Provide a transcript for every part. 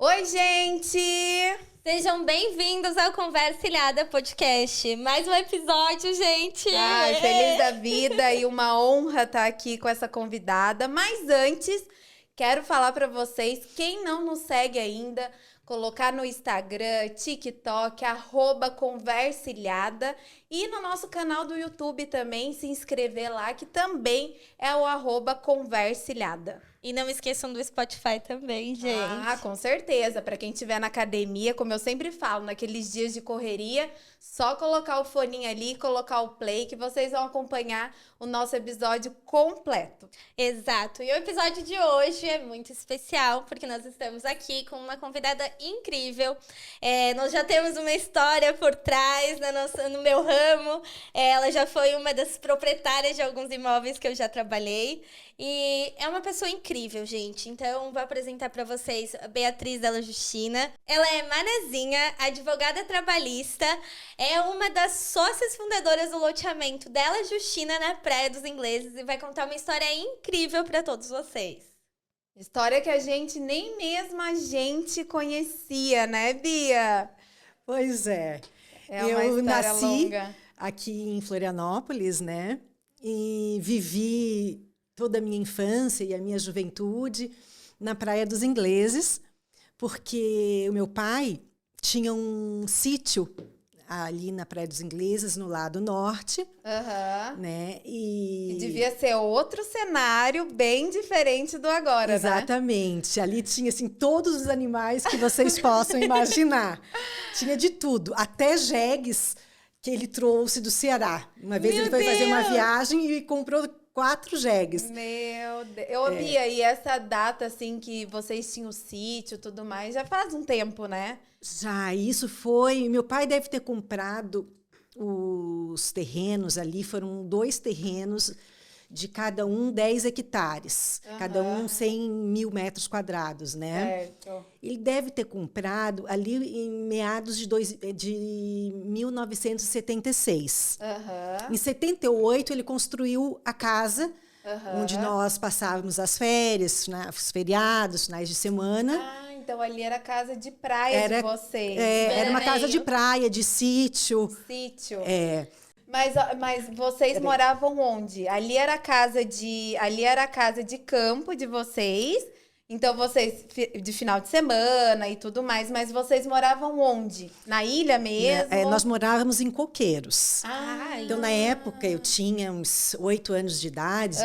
Oi, gente! Sejam bem-vindos ao Conversa Ilhada Podcast. Mais um episódio, gente! Ai, feliz da vida e uma honra estar aqui com essa convidada. Mas antes, quero falar para vocês, quem não nos segue ainda, colocar no Instagram, TikTok, @Conversa Ilhada, e no nosso canal do YouTube também, se inscrever lá, que também é o @Conversa Ilhada. E não esqueçam do Spotify também, gente. Ah, com certeza. Para quem estiver na academia, como eu sempre falo, naqueles dias de correria, só colocar o foninho ali, colocar o play, que vocês vão acompanhar o nosso episódio completo. Exato. E o episódio de hoje é muito especial, porque nós estamos aqui com uma convidada incrível. Nós já temos uma história por trás no meu ramo. Ela já foi uma das proprietárias de alguns imóveis que eu já trabalhei. E é uma pessoa incrível, gente. Então, vou apresentar para vocês a Beatriz Della Justina. Ela é manezinha, advogada trabalhista, é uma das sócias fundadoras do loteamento Della Justina na Praia dos Ingleses e vai contar uma história incrível para todos vocês. História que a gente nem mesmo a gente conhecia, né, Bia? Pois é. É uma Eu história nasci longa. aqui em Florianópolis, né? E vivi toda a minha infância e a minha juventude na Praia dos Ingleses, porque o meu pai tinha um sítio ali na Praia dos Ingleses, no lado norte, né? E devia ser outro cenário bem diferente do agora, né? Exatamente. Ali tinha, assim, todos os animais que vocês possam imaginar. Tinha de tudo, até jegues que ele trouxe do Ceará. Uma vez ele foi fazer uma viagem e comprou 4 jegues. Meu Deus. Bia, e essa data, assim, que vocês tinham o sítio e tudo mais, já faz um tempo, né? Já, isso foi... Meu pai deve ter comprado os terrenos ali, foram 2 terrenos de cada um 10 hectares, cada um 100 mil metros quadrados, né? Certo. Ele deve ter comprado ali em meados de 1976. Em 78, ele construiu a casa onde nós passávamos as férias, os feriados, finais de semana. Ah, então ali era a casa de praia de vocês. Era uma casa de praia, de sítio. Sítio. É. Mas vocês moravam onde? Ali era a casa de campo de vocês. Então vocês de final de semana e tudo mais, mas vocês moravam onde? Na ilha mesmo? Nós morávamos em coqueiros. Então na época eu tinha uns 8 anos de idade,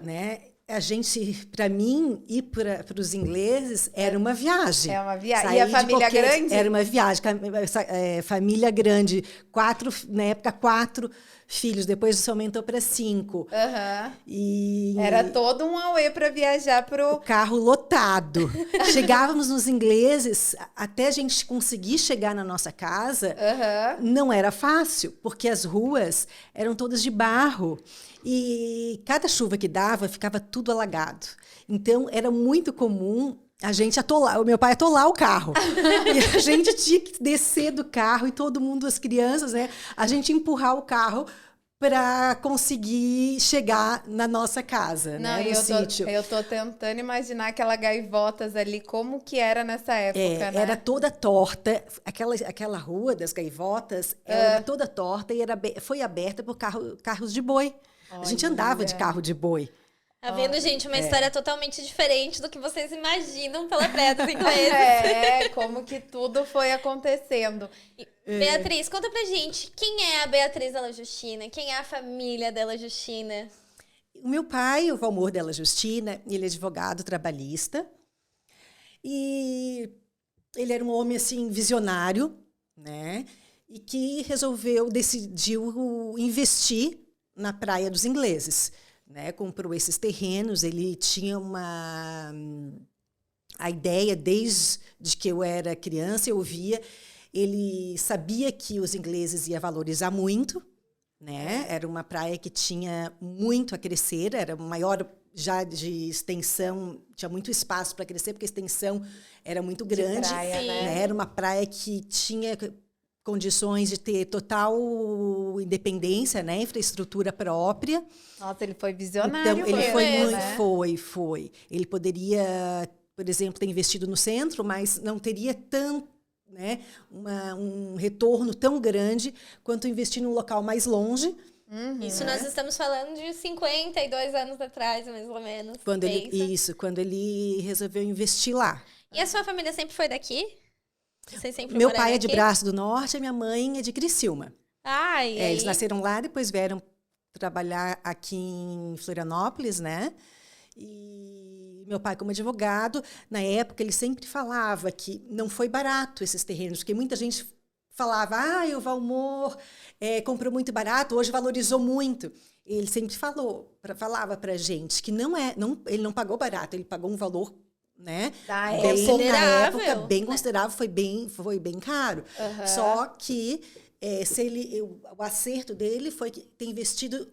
né? A gente, para mim e para os ingleses, era uma viagem. É uma viagem. Sair E a família grande? Era uma viagem. Família grande. Na época, 4 filhos. Depois isso aumentou para 5. E era todo um auê para viajar o carro lotado. Chegávamos nos ingleses, até a gente conseguir chegar na nossa casa, não era fácil, porque as ruas eram todas de barro. E cada chuva que dava, ficava tudo alagado. Então, era muito comum a gente atolar, o meu pai atolar o carro. E a gente tinha que descer do carro e todo mundo, as crianças, né? A gente empurrar o carro para conseguir chegar na nossa casa, Não, né? No sítio. Eu tô tentando imaginar aquela gaivotas ali, como que era nessa época, né? Era toda torta. Aquela rua das gaivotas era toda torta e foi aberta por carros de boi. A gente andava de carro de boi. Tá vendo, gente? Uma história totalmente diferente do que vocês imaginam pela Praia dos Ingleses. Como que tudo foi acontecendo. Beatriz, conta pra gente, quem é a Beatriz Della Justina? Quem é a família Della Justina? O meu pai, o Valmor Della Justina, ele é advogado trabalhista. E ele era um homem, assim, visionário, né? E que decidiu investir na Praia dos Ingleses, né? Comprou esses terrenos, ele tinha a ideia, desde que eu era criança, eu via, ele sabia que os ingleses iam valorizar muito, né? Era uma praia que tinha muito a crescer, era maior já de extensão, tinha muito espaço para crescer, porque a extensão era muito grande, praia, né? Era uma praia que tinha condições de ter total independência, né? Infraestrutura própria. Nossa, ele foi visionário. Então, ele mesmo, foi né? muito, foi. Ele poderia por exemplo, ter investido no centro, mas não teria tanto, né, um retorno tão grande quanto investir num local mais longe. Isso nós estamos falando de 52 anos atrás, mais ou menos. Quando ele resolveu investir lá. E a sua família sempre foi daqui? Vocês sempre Meu moraram pai é de aqui? Braço do Norte, a minha mãe é de Criciúma. E aí? Eles nasceram lá, depois vieram trabalhar aqui em Florianópolis, né? E meu pai, como advogado, na época ele sempre falava que não foi barato esses terrenos, porque muita gente falava, o Valmor comprou muito barato, hoje valorizou muito. Ele sempre falava pra gente que ele não pagou barato, ele pagou um valor, né, na época, bem considerável, foi bem caro. Só que o acerto dele foi ter investido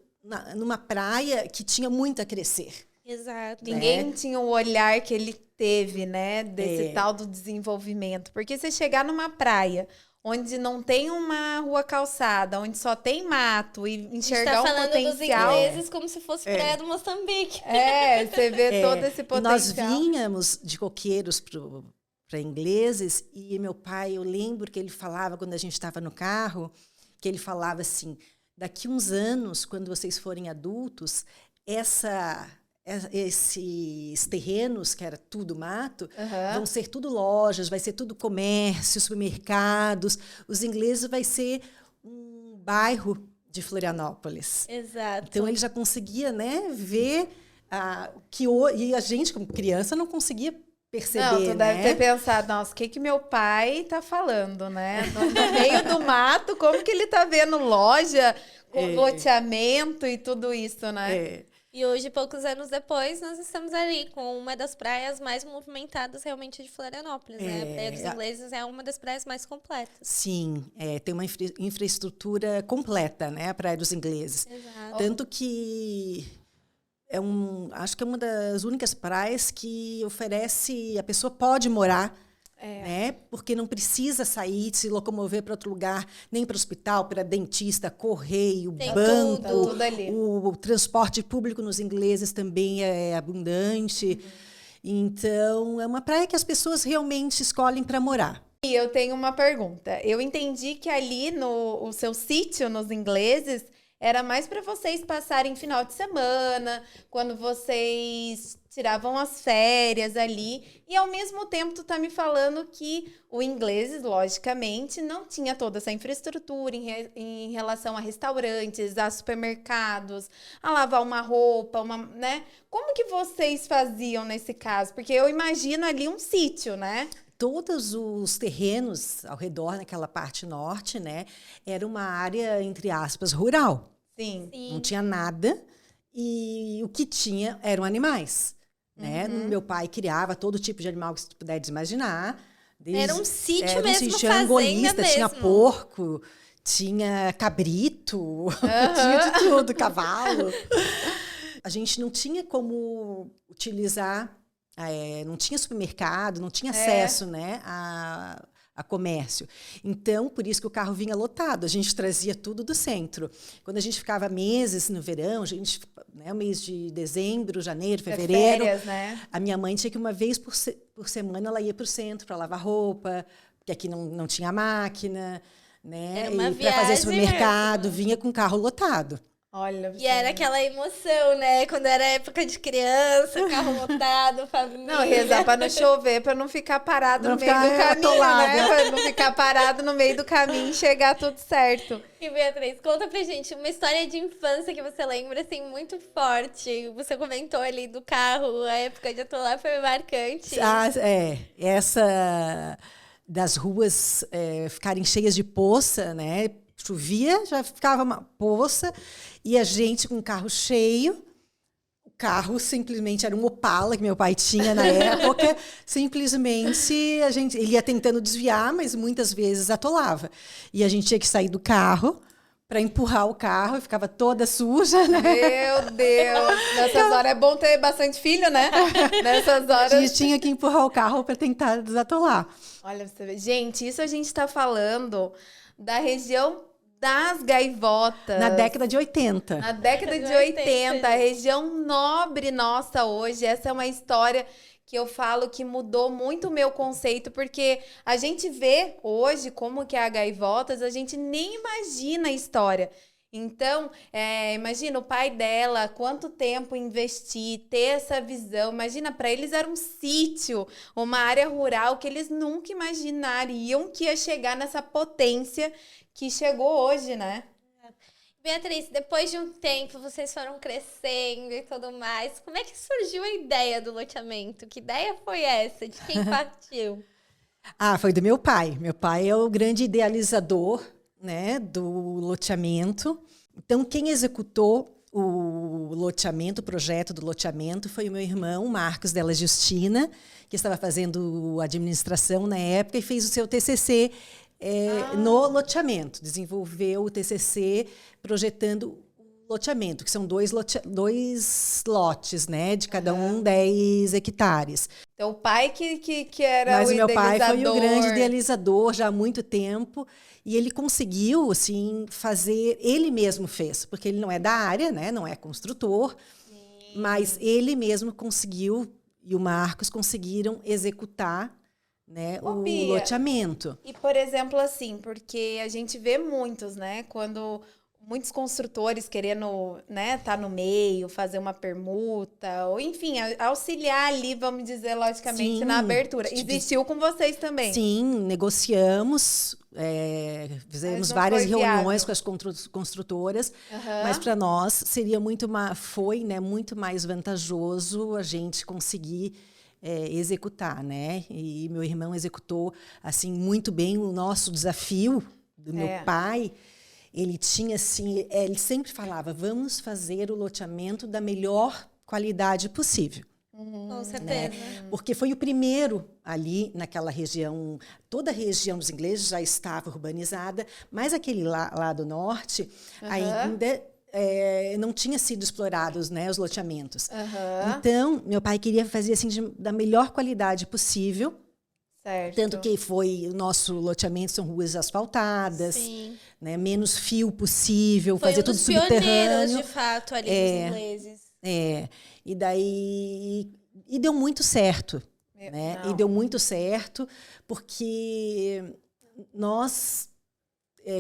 numa praia que tinha muito a crescer. Exato. Ninguém tinha o olhar que ele teve, né, desse tal do desenvolvimento. Porque você chegar numa praia onde não tem uma rua calçada, onde só tem mato e enxergar o potencial... A gente tá falando dos ingleses como se fosse praia do Moçambique. Você vê todo esse potencial. E nós vínhamos de coqueiros para ingleses e meu pai, eu lembro que ele falava, quando a gente estava no carro, que ele falava assim, daqui uns anos, quando vocês forem adultos, esses terrenos, que era tudo mato, vão ser tudo lojas, vai ser tudo comércio, supermercados. Os ingleses vai ser um bairro de Florianópolis. Exato. Então, ele já conseguia, né, ver e a gente, como criança, não conseguia perceber, Não, tu deve ter pensado, nossa, o que meu pai tá falando, né? No meio do mato, como que ele tá vendo loja, com loteamento e tudo isso, né? E hoje, poucos anos depois, nós estamos ali com uma das praias mais movimentadas realmente de Florianópolis, né? A Praia dos Ingleses é uma das praias mais completas. Sim, tem uma infraestrutura completa, né? A Praia dos Ingleses. Exato. Tanto que acho que é uma das únicas praias que oferece, a pessoa pode morar, né? Porque não precisa sair, se locomover para outro lugar, nem para o hospital, para dentista, correio, banco, tudo ali. O transporte público nos ingleses também é abundante. Então, é uma praia que as pessoas realmente escolhem para morar. E eu tenho uma pergunta. Eu entendi que ali o seu sítio nos ingleses era mais para vocês passarem final de semana, quando vocês tiravam as férias ali. E, ao mesmo tempo, tu tá me falando que o inglês, logicamente, não tinha toda essa infraestrutura em relação a restaurantes, a supermercados, a lavar uma roupa, né? Como que vocês faziam nesse caso? Porque eu imagino ali um sítio, né? Todos os terrenos ao redor, naquela parte norte, né, era uma área, entre aspas, rural. Sim. Não tinha nada e o que tinha eram animais. Né? Meu pai criava todo tipo de animal que você puder imaginar. Era um sítio mesmo, tinha angolista, tinha porco, tinha cabrito, tinha de tudo, cavalo. A gente não tinha como utilizar, não tinha supermercado, não tinha acesso, né, a comércio. Então, por isso que o carro vinha lotado. A gente trazia tudo do centro. Quando a gente ficava meses no verão, o mês de dezembro, janeiro, fevereiro, férias, né? A minha mãe tinha que uma vez por semana ela ia para o centro para lavar roupa, porque aqui não tinha máquina, né? Era uma e para fazer supermercado, mesmo. Vinha com o carro lotado. Olha, e era aquela emoção, né? Quando era época de criança, carro lotado, família. Não, rezar pra não chover, pra não ficar parado no meio do caminho, né? Pra não ficar parado no meio do caminho e chegar tudo certo. E Beatriz, conta pra gente uma história de infância que você lembra, assim, muito forte. Você comentou ali do carro, a época de atolar foi marcante. Essa das ruas ficarem cheias de poça, né? Chovia, já ficava uma poça, e a gente com o carro cheio. O carro simplesmente era um Opala que meu pai tinha na época. Simplesmente ele ia tentando desviar, mas muitas vezes atolava. E a gente tinha que sair do carro para empurrar o carro, e ficava toda suja, né? Meu Deus! Nessas horas é bom ter bastante filho, né? Nessas horas... A gente tinha que empurrar o carro para tentar desatolar. Olha, você vê. Gente, isso a gente está falando da região das Gaivotas. Na década de 80. Na década de 80, a região nobre nossa hoje. Essa é uma história que eu falo que mudou muito o meu conceito, porque a gente vê hoje como que é a Gaivotas, a gente nem imagina a história. Então, imagina o pai dela, quanto tempo investir, ter essa visão. Imagina, para eles era um sítio, uma área rural que eles nunca imaginariam que ia chegar nessa potência que chegou hoje, né? Beatriz, depois de um tempo, vocês foram crescendo e tudo mais. Como é que surgiu a ideia do loteamento? Que ideia foi essa? De quem partiu? Foi do meu pai. Meu pai é o grande idealizador, né, do loteamento. Então, quem executou o loteamento, o projeto do loteamento, foi o meu irmão, Marcos Della Justina, que estava fazendo administração na época e fez o seu TCC no loteamento. Desenvolveu o TCC projetando o loteamento, que são dois lotes, né, de cada um 10 hectares. Então, o pai que era Mas o meu pai foi o grande idealizador. idealizador já há muito tempo. E ele conseguiu, assim, fazer... Ele mesmo fez, porque ele não é da área, né? Não é construtor. Sim. Mas ele mesmo conseguiu, e o Marcos conseguiram executar, né, o Bia, loteamento. E, por exemplo, assim, porque a gente vê muitos, né? Quando muitos construtores querendo, né, tá no meio, fazer uma permuta, ou enfim, auxiliar ali, vamos dizer, logicamente, Sim, na abertura. Existiu com vocês também? Sim, negociamos, fizemos várias reuniões com as construtoras, mas para nós seria foi, né, muito mais vantajoso a gente conseguir executar, né? E meu irmão executou assim muito bem o nosso desafio do meu pai. Ele tinha assim, ele sempre falava, vamos fazer o loteamento da melhor qualidade possível. Com certeza. Né? Porque foi o primeiro ali naquela região, toda a região dos ingleses já estava urbanizada, mas aquele lado norte ainda não tinha sido explorados, né, os loteamentos. Então, meu pai queria fazer assim da melhor qualidade possível. Certo. Tanto que foi o nosso loteamento, são ruas asfaltadas, né, menos fio possível, foi fazer tudo subterrâneo. Pioneiros, de fato, ali dos ingleses. E daí e deu muito certo, né? E deu muito certo porque nós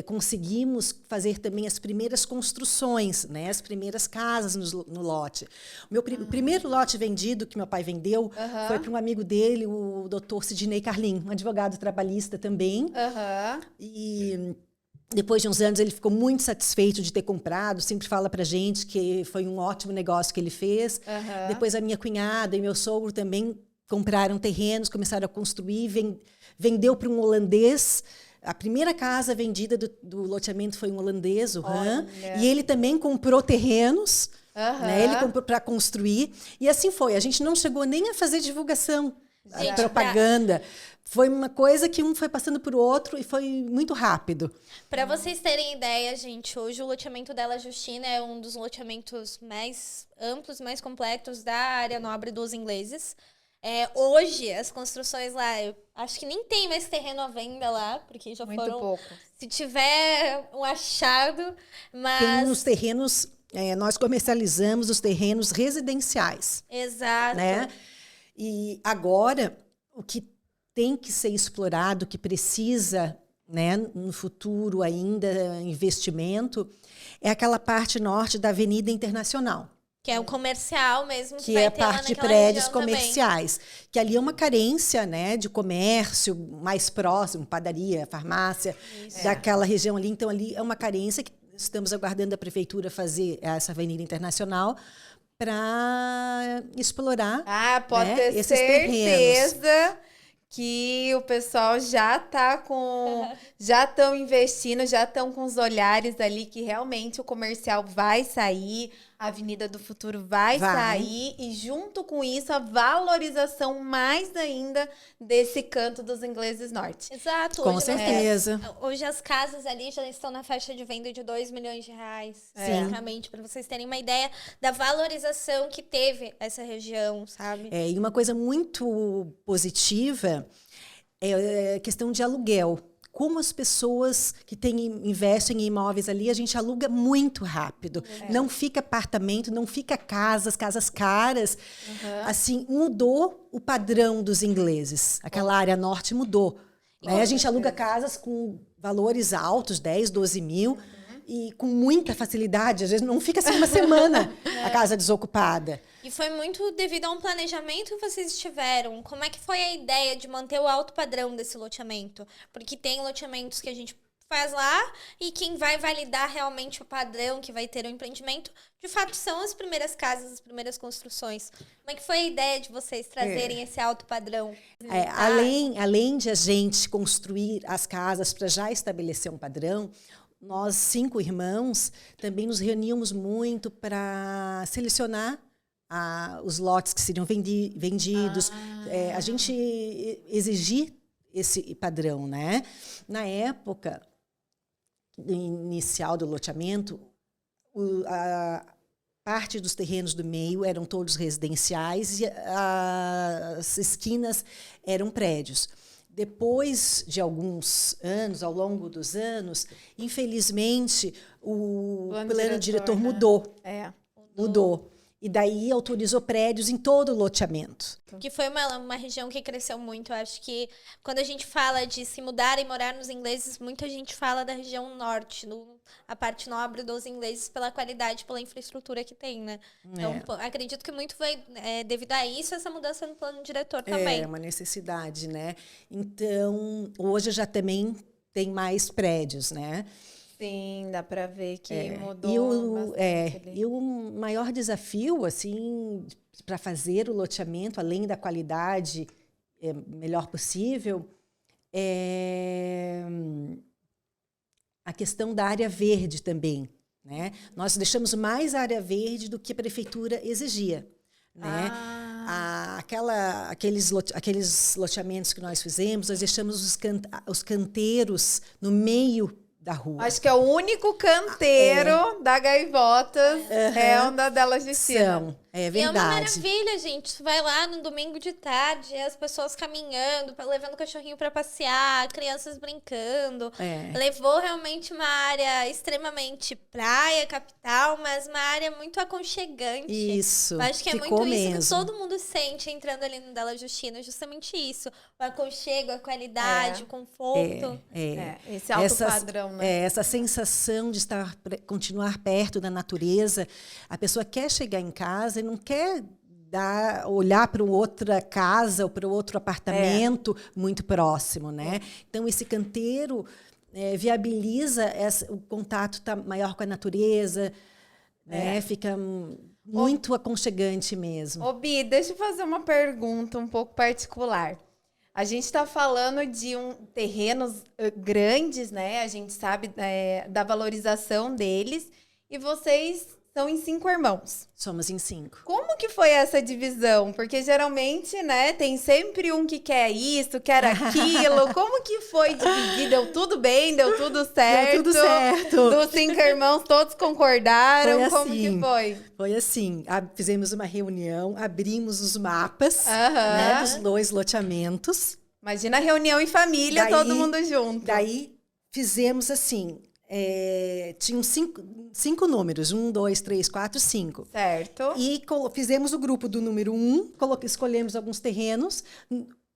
conseguimos fazer também as primeiras construções, né? As primeiras casas no lote. O primeiro lote vendido, que meu pai vendeu, foi para um amigo dele, o Dr. Sidney Carlin, um advogado trabalhista também. E depois de uns anos ele ficou muito satisfeito de ter comprado, sempre fala pra gente que foi um ótimo negócio que ele fez. Depois a minha cunhada e meu sogro também compraram terrenos, começaram a construir, vendeu para um holandês. A primeira casa vendida do loteamento foi um holandês, o Han, e ele também comprou terrenos, né? Ele comprou para construir, e assim foi. A gente não chegou nem a fazer divulgação, propaganda. Foi uma coisa que um foi passando por outro e foi muito rápido. Para vocês terem ideia, gente, hoje o loteamento Della Justina é um dos loteamentos mais amplos, mais completos da área nobre dos ingleses. Hoje, as construções lá, eu acho que nem tem mais terreno à venda lá, porque já muito foram... pouco. Se tiver um achado, mas... Tem uns terrenos, nós comercializamos os terrenos residenciais. Exato. Né? E agora, o que tem que ser explorado, que precisa, né, no futuro ainda, investimento, é aquela parte norte da Avenida Internacional. Que é o comercial mesmo. Que é a parte de prédios comerciais. Também. Que ali é uma carência, né, de comércio mais próximo, padaria, farmácia, daquela região ali. Então, ali é uma carência que estamos aguardando a prefeitura fazer essa Avenida Internacional para explorar pode ter esses certeza terrenos. Que o pessoal já estão investindo, já estão com os olhares ali que realmente o comercial vai sair, a Avenida do Futuro vai sair e junto com isso a valorização mais ainda desse canto dos ingleses norte. Exato. Com certeza. Hoje as casas ali já estão na faixa de venda de R$2 milhões, basicamente, para vocês terem uma ideia da valorização que teve essa região, sabe? E uma coisa muito positiva é a questão de aluguel. como as pessoas que investem em imóveis ali, a gente aluga muito rápido. Não fica apartamento, não fica casas caras. Assim, mudou o padrão dos ingleses. Aquela área norte mudou. Né? A gente aluga casas com valores altos, 10, 12 mil, e com muita facilidade. Às vezes não fica assim uma semana a casa desocupada. E foi muito devido a um planejamento que vocês tiveram. Como é que foi a ideia de manter o alto padrão desse loteamento? Porque tem loteamentos que a gente faz lá e quem vai validar realmente o padrão que vai ter o empreendimento, de fato, são as primeiras casas, as primeiras construções. Como é que foi a ideia de vocês trazerem esse alto padrão? Além de a gente construir as casas para já estabelecer um padrão, nós 5 irmãos também nos reuníamos muito para selecionar os lotes que seriam vendidos. A gente exigir esse padrão, né? Na época inicial do loteamento, a parte dos terrenos do meio eram todos residenciais e as esquinas eram prédios. Depois de alguns anos, ao longo dos anos, infelizmente, o plano diretor mudou. Mudou. E daí autorizou prédios em todo o loteamento. Que foi uma região que cresceu muito. Eu acho que quando a gente fala de se mudar e morar nos ingleses, muita gente fala da região norte, a parte nobre dos ingleses, pela qualidade, pela infraestrutura que tem, né? Então, acredito que muito foi devido a isso, essa mudança no plano diretor também. É uma necessidade, né? Então, hoje já também tem mais prédios, né? Sim, dá para ver que mudou bastante. E o maior desafio, assim, para fazer o loteamento, além da qualidade melhor possível, é a questão da área verde também, né? Nós deixamos mais área verde do que a prefeitura exigia, né? Aqueles loteamentos que nós fizemos, nós deixamos os canteiros no meio da rua. Acho que é o único canteiro da Gaivotas, é onde a Della Justina. É verdade. E é uma maravilha, gente. Tu vai lá no domingo de tarde, as pessoas caminhando, levando o cachorrinho para passear, crianças brincando. Levou realmente uma área extremamente praia, capital, mas uma área muito aconchegante. Isso. Eu acho que é ficou muito mesmo. isso que todo mundo sente entrando ali no Della Justina. Justamente isso. O aconchego, a qualidade, o conforto. Esse alto padrão, né? Essa sensação de continuar perto da natureza. A pessoa quer chegar em casa e não quer olhar para outra casa ou para outro apartamento muito próximo, né? Então, esse canteiro viabiliza o contato maior com a natureza, né? Fica muito aconchegante mesmo. Ô, Bi, deixa eu fazer uma pergunta um pouco particular. A gente está falando de terrenos grandes, né? A gente sabe da valorização deles. E vocês são em 5 irmãos. Somos em 5. Como que foi essa divisão? Porque geralmente, né, tem sempre um que quer isso, quer aquilo. Como que foi dividir? Deu tudo bem? Deu tudo certo? Deu tudo certo. Dos 5 irmãos, todos concordaram? Foi Como assim. que foi? Foi assim, fizemos uma reunião, abrimos os mapas, né, dos 2 loteamentos. Imagina a reunião em família, todo mundo junto. Daí fizemos assim, tinham 5 números, 1, 2, 3, 4, 5. Certo. E fizemos o grupo do número 1, escolhemos alguns terrenos,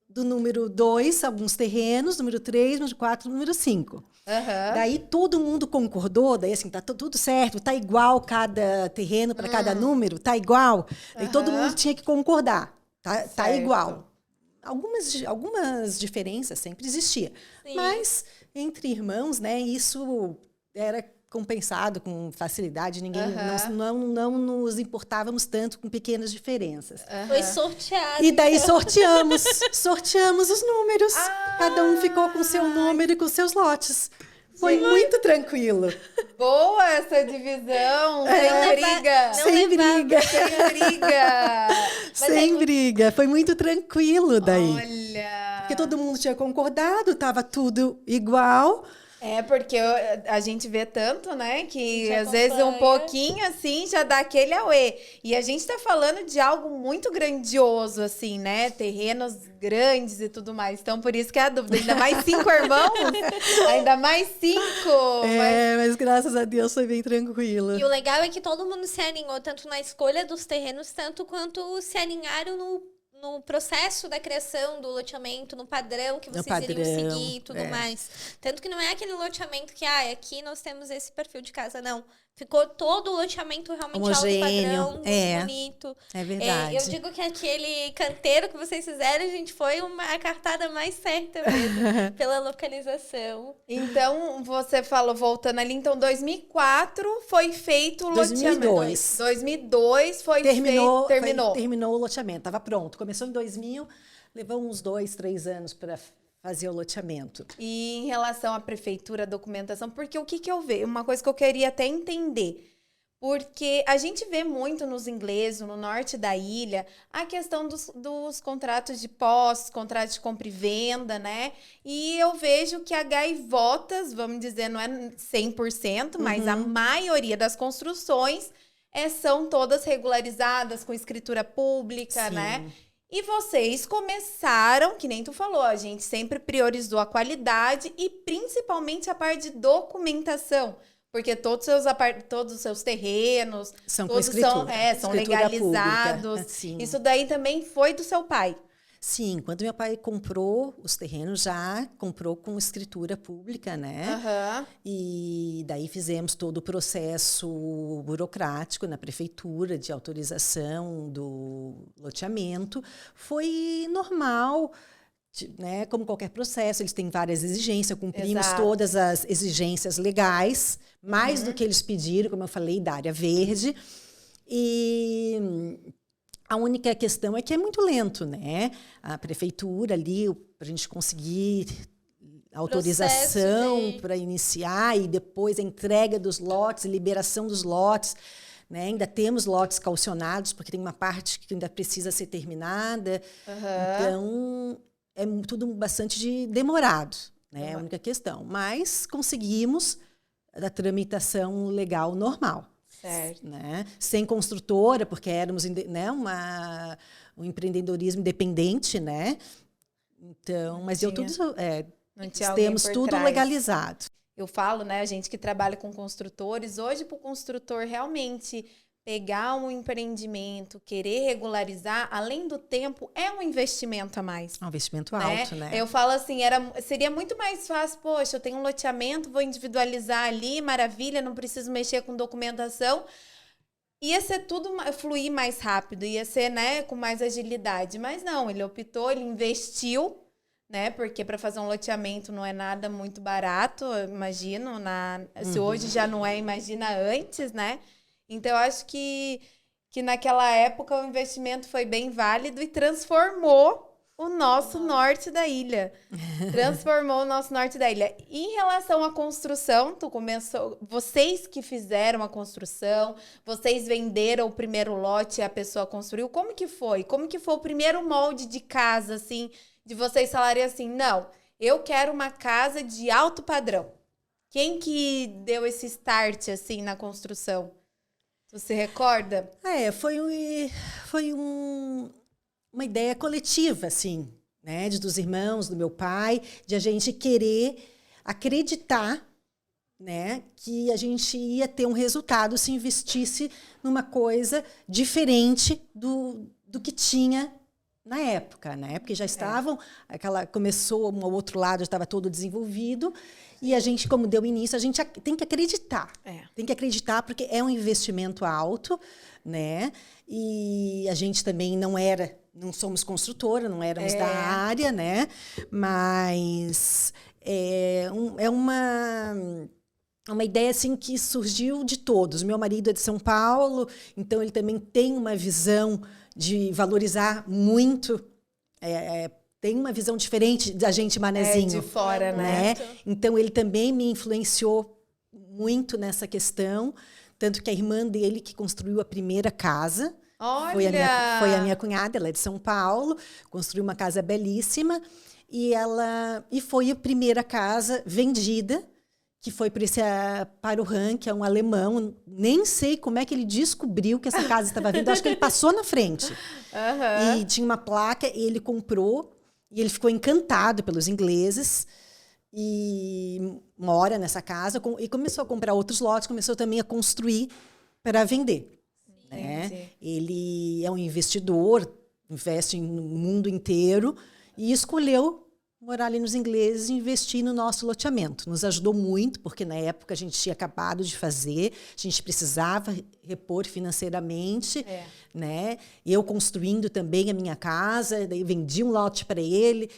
do número 2, alguns terrenos, número 3, número 4, número 5. Daí todo mundo concordou, daí assim, tá tudo certo, tá igual cada terreno para cada número, tá igual. Daí todo mundo tinha que concordar, tá igual. Algumas diferenças sempre existia, mas entre irmãos, né, isso era compensado com facilidade, não nos importávamos tanto com pequenas diferenças. Foi sorteado. E daí sorteamos os números. Cada um ficou com seu número e com seus lotes. Foi muito tranquilo. Boa essa divisão, sem briga. Sem briga. Sem briga. Sem briga. Foi muito tranquilo daí. Olha. Porque todo mundo tinha concordado, estava tudo igual. Porque a gente vê tanto, né? Que às acompanha. vezes um pouquinho assim já dá aquele auê. E a gente tá falando de algo muito grandioso, assim, né? Terrenos grandes e tudo mais. Então, por isso que é a dúvida. Ainda mais 5 irmãos? Ainda mais 5! Mas graças a Deus foi bem tranquilo. E o legal é que todo mundo se alinhou, tanto na escolha dos terrenos, tanto quanto se alinharam no processo da criação do loteamento, no padrão que vocês iriam seguir e tudo mais. Tanto que não é aquele loteamento que, aqui nós temos esse perfil de casa, não. Ficou todo o loteamento realmente homogêneo, alto padrão, muito bonito. É verdade. Eu digo que aquele canteiro que vocês fizeram, gente, foi a cartada mais certa mesmo, pela localização. Então, você falou, voltando ali, então 2004 foi feito o loteamento. 2002 foi terminou terminou o loteamento, estava pronto. Começou em 2000, levou uns 2, 3 anos para fazer o loteamento. E em relação à prefeitura, documentação, porque o que eu vejo? Uma coisa que eu queria até entender. Porque a gente vê muito nos ingleses, no norte da ilha, a questão dos contratos de posse, contratos de compra e venda, né? E eu vejo que a gaivotas, vamos dizer, não é 100%, mas a maioria das construções são todas regularizadas, com escritura pública, né? E vocês começaram, que nem tu falou, a gente sempre priorizou a qualidade e principalmente a parte de documentação. Porque todos os seus terrenos são todos com escritura, são legalizados. Isso daí também foi do seu pai? Sim, quando meu pai comprou os terrenos, já comprou com escritura pública, né? E daí fizemos todo o processo burocrático na prefeitura de autorização do loteamento. Foi normal, né? Como qualquer processo, eles têm várias exigências, cumprimos todas as exigências legais, mais do que eles pediram, como eu falei, da área verde. E a única questão é que é muito lento, né? A prefeitura ali, para a gente conseguir autorização para iniciar e depois a entrega dos lotes, liberação dos lotes, né? Ainda temos lotes calcionados, porque tem uma parte que ainda precisa ser terminada. Então, é tudo bastante demorado, né? É a única questão. Mas conseguimos a tramitação legal normal. Certo. Né? Sem construtora, porque éramos, né, um empreendedorismo independente, né? Então, mas temos tudo legalizado. Eu falo, né, a gente que trabalha com construtores, hoje para o construtor realmente pegar um empreendimento, querer regularizar, além do tempo, é um investimento a mais. É um investimento alto, né? Eu falo assim, seria muito mais fácil, poxa, eu tenho um loteamento, vou individualizar ali, maravilha, não preciso mexer com documentação. Ia ser tudo, fluir mais rápido, ia ser, né, com mais agilidade. Mas não, ele optou, ele investiu, né, porque para fazer um loteamento não é nada muito barato, eu imagino, se hoje já não é, imagina antes, né? Então, eu acho que naquela época o investimento foi bem válido e transformou o nosso norte da ilha. Transformou o nosso norte da ilha. Em relação à construção, vocês que fizeram a construção, vocês venderam o primeiro lote e a pessoa construiu. Como que foi? Como que foi o primeiro molde de casa, assim, de vocês falarem assim, não, eu quero uma casa de alto padrão. Quem que deu esse start, assim, na construção? Você recorda? Foi uma ideia coletiva, assim, né? Dos irmãos, do meu pai, de a gente querer acreditar, né? Que a gente ia ter um resultado se investisse numa coisa diferente do que tinha na época, né? Porque já estavam, começou, um outro lado estava todo desenvolvido, e a gente, como deu início, a gente tem que acreditar. Tem que acreditar, porque é um investimento alto, né? E a gente também não somos construtora, não éramos da área, né? Mas é uma ideia assim que surgiu de todos. Meu marido é de São Paulo, então ele também tem uma visão de valorizar muito, tem uma visão diferente da gente manezinho. De fora, né? Então, ele também me influenciou muito nessa questão, tanto que a irmã dele que construiu a primeira casa, foi a minha cunhada, ela é de São Paulo, construiu uma casa belíssima, e foi a primeira casa vendida que foi para o Han, que é um alemão. Nem sei como é que ele descobriu que essa casa estava vindo. Acho que ele passou na frente. E tinha uma placa, ele comprou, e ele ficou encantado pelos ingleses, e mora nessa casa, e começou a comprar outros lotes, começou também a construir para vender. Né? Ele é um investidor, investe no mundo inteiro, e escolheu morar ali nos ingleses e investir no nosso loteamento. Nos ajudou muito, porque na época a gente tinha acabado de fazer, a gente precisava repor financeiramente, né? Eu construindo também a minha casa, daí vendi um lote para ele.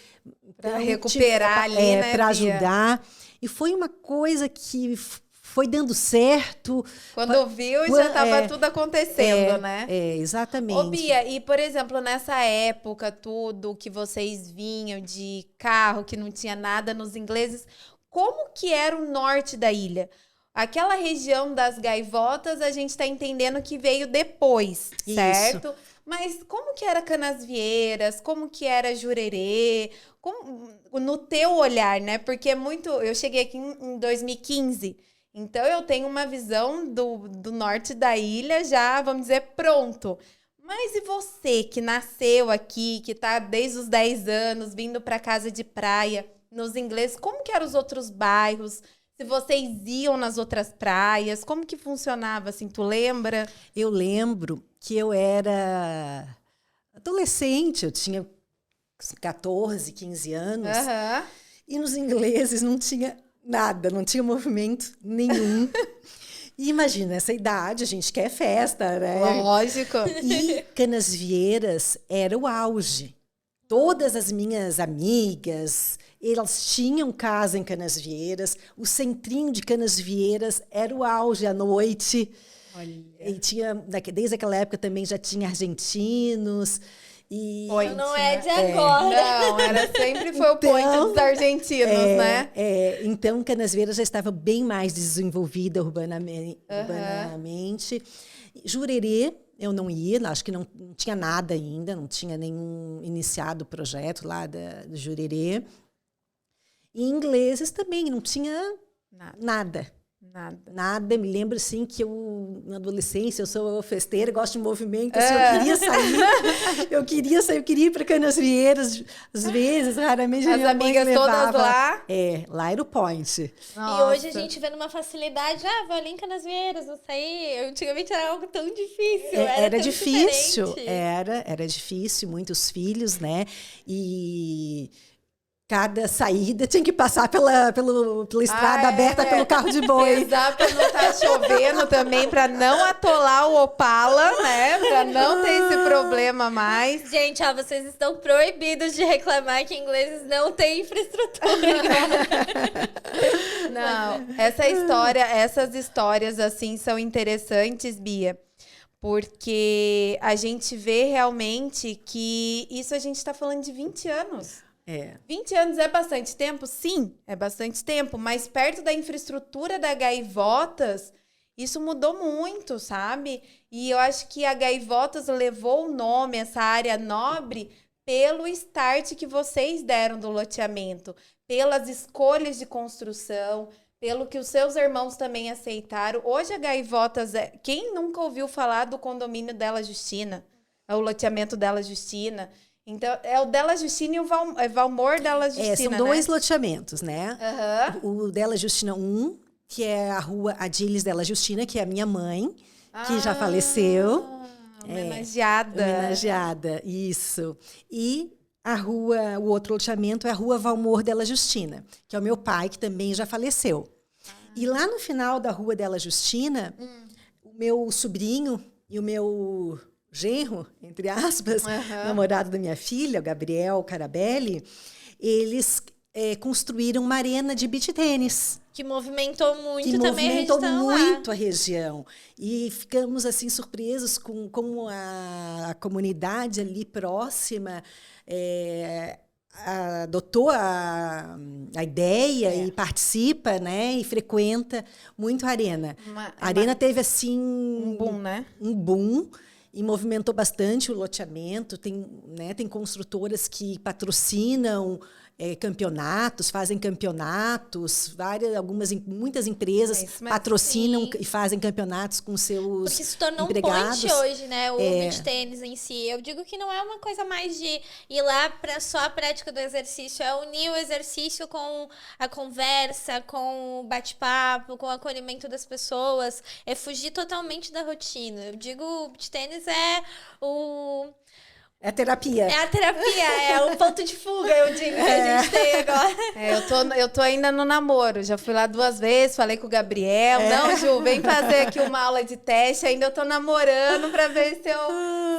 Para recuperar ali, né, para ajudar. E foi uma coisa que foi dando certo. Quando viu, já estava tudo acontecendo, né? Exatamente. Ô, Bia, e, por exemplo, nessa época, tudo que vocês vinham de carro, que não tinha nada nos ingleses, como que era o norte da ilha? Aquela região das Gaivotas, a gente está entendendo que veio depois, certo? Isso. Mas como que era Canasvieiras? Como que era Jurerê? No teu olhar, né? Porque eu cheguei aqui em 2015, então eu tenho uma visão do norte da ilha já, vamos dizer, pronto. Mas e você que nasceu aqui, que tá desde os 10 anos, vindo para casa de praia, nos ingleses, como que eram os outros bairros? Se vocês iam nas outras praias, como que funcionava, assim, tu lembra? Eu lembro que eu era adolescente, eu tinha 14, 15 anos, e nos ingleses não tinha nada, não tinha movimento nenhum. E imagina, essa idade, a gente quer festa, né? Lógico. E Canasvieiras era o auge. Todas as minhas amigas, elas tinham casa em Canasvieiras, o centrinho de Canasvieiras era o auge à noite. Olha. E tinha, desde aquela época também já tinha argentinos. E não é de agora. Não, sempre foi o point dos argentinos, né? Então, Canasvieiras já estava bem mais desenvolvida urbanamente. Jurerê, eu não ia, acho que não tinha nada ainda, não tinha nenhum iniciado projeto lá do Jurerê. E ingleses também, não tinha nada. Me lembro, assim, que na adolescência, eu sou festeira, gosto de movimento, assim, eu queria ir para Canasvieiras, às vezes, raramente as amigas todas lá. Lá era o point. Nossa. E hoje a gente vê numa facilidade, vou ali em Canasvieiras, vou sair. Antigamente era algo tão difícil. Era difícil, era difícil, muitos filhos, né? E cada saída tinha que passar pela estrada aberta pelo carro de boi. Exato, para não estar chovendo também, para não atolar o Opala, né? Para não ter esse problema mais. Gente, vocês estão proibidos de reclamar que ingleses não têm infraestrutura. Não, essas histórias assim são interessantes, Bia. Porque a gente vê realmente que isso a gente está falando de 20 anos. 20 anos é bastante tempo? Sim, é bastante tempo. Mas perto da infraestrutura da Gaivotas, isso mudou muito, sabe? E eu acho que a Gaivotas levou o nome, essa área nobre, pelo start que vocês deram do loteamento, pelas escolhas de construção, pelo que os seus irmãos também aceitaram. Hoje a Gaivotas, quem nunca ouviu falar do condomínio Della Justina? É o loteamento Della Justina. Então, é o Della Justina e o Valmor Della Justina, são dois loteamentos, né? O Della Justina 1, que é a rua Adilis Della Justina, que é a minha mãe, que já faleceu. Homenageada, isso. E o outro loteamento é a rua Valmor Della Justina, que é o meu pai, que também já faleceu. E lá no final da rua Della Justina, o meu sobrinho e o meu genro, entre aspas, namorado da minha filha, o Gabriel Carabelli, eles construíram uma arena de beach tênis. Que movimentou muito também a região. E ficamos assim surpresos com como a comunidade ali próxima adotou a ideia e participa, né? E frequenta muito a arena. A arena teve assim um boom, né? Um boom. E movimentou bastante o loteamento. Tem construtoras que patrocinam campeonatos, fazem campeonatos, muitas empresas patrocinam e fazem campeonatos com seus Porque se tornou empregados. Um point hoje, né? O beach tênis em si. Eu digo que não é uma coisa mais de ir lá para só a prática do exercício, é unir o exercício com a conversa, com o bate-papo, com o acolhimento das pessoas, é fugir totalmente da rotina. Eu digo, o beach tênis é a terapia. É a terapia, é o ponto de fuga, eu digo, que a gente tem agora. Eu tô ainda no namoro. Já fui lá 2 vezes, falei com o Gabriel. Não, Ju, vem fazer aqui uma aula de teste. Ainda eu tô namorando pra ver se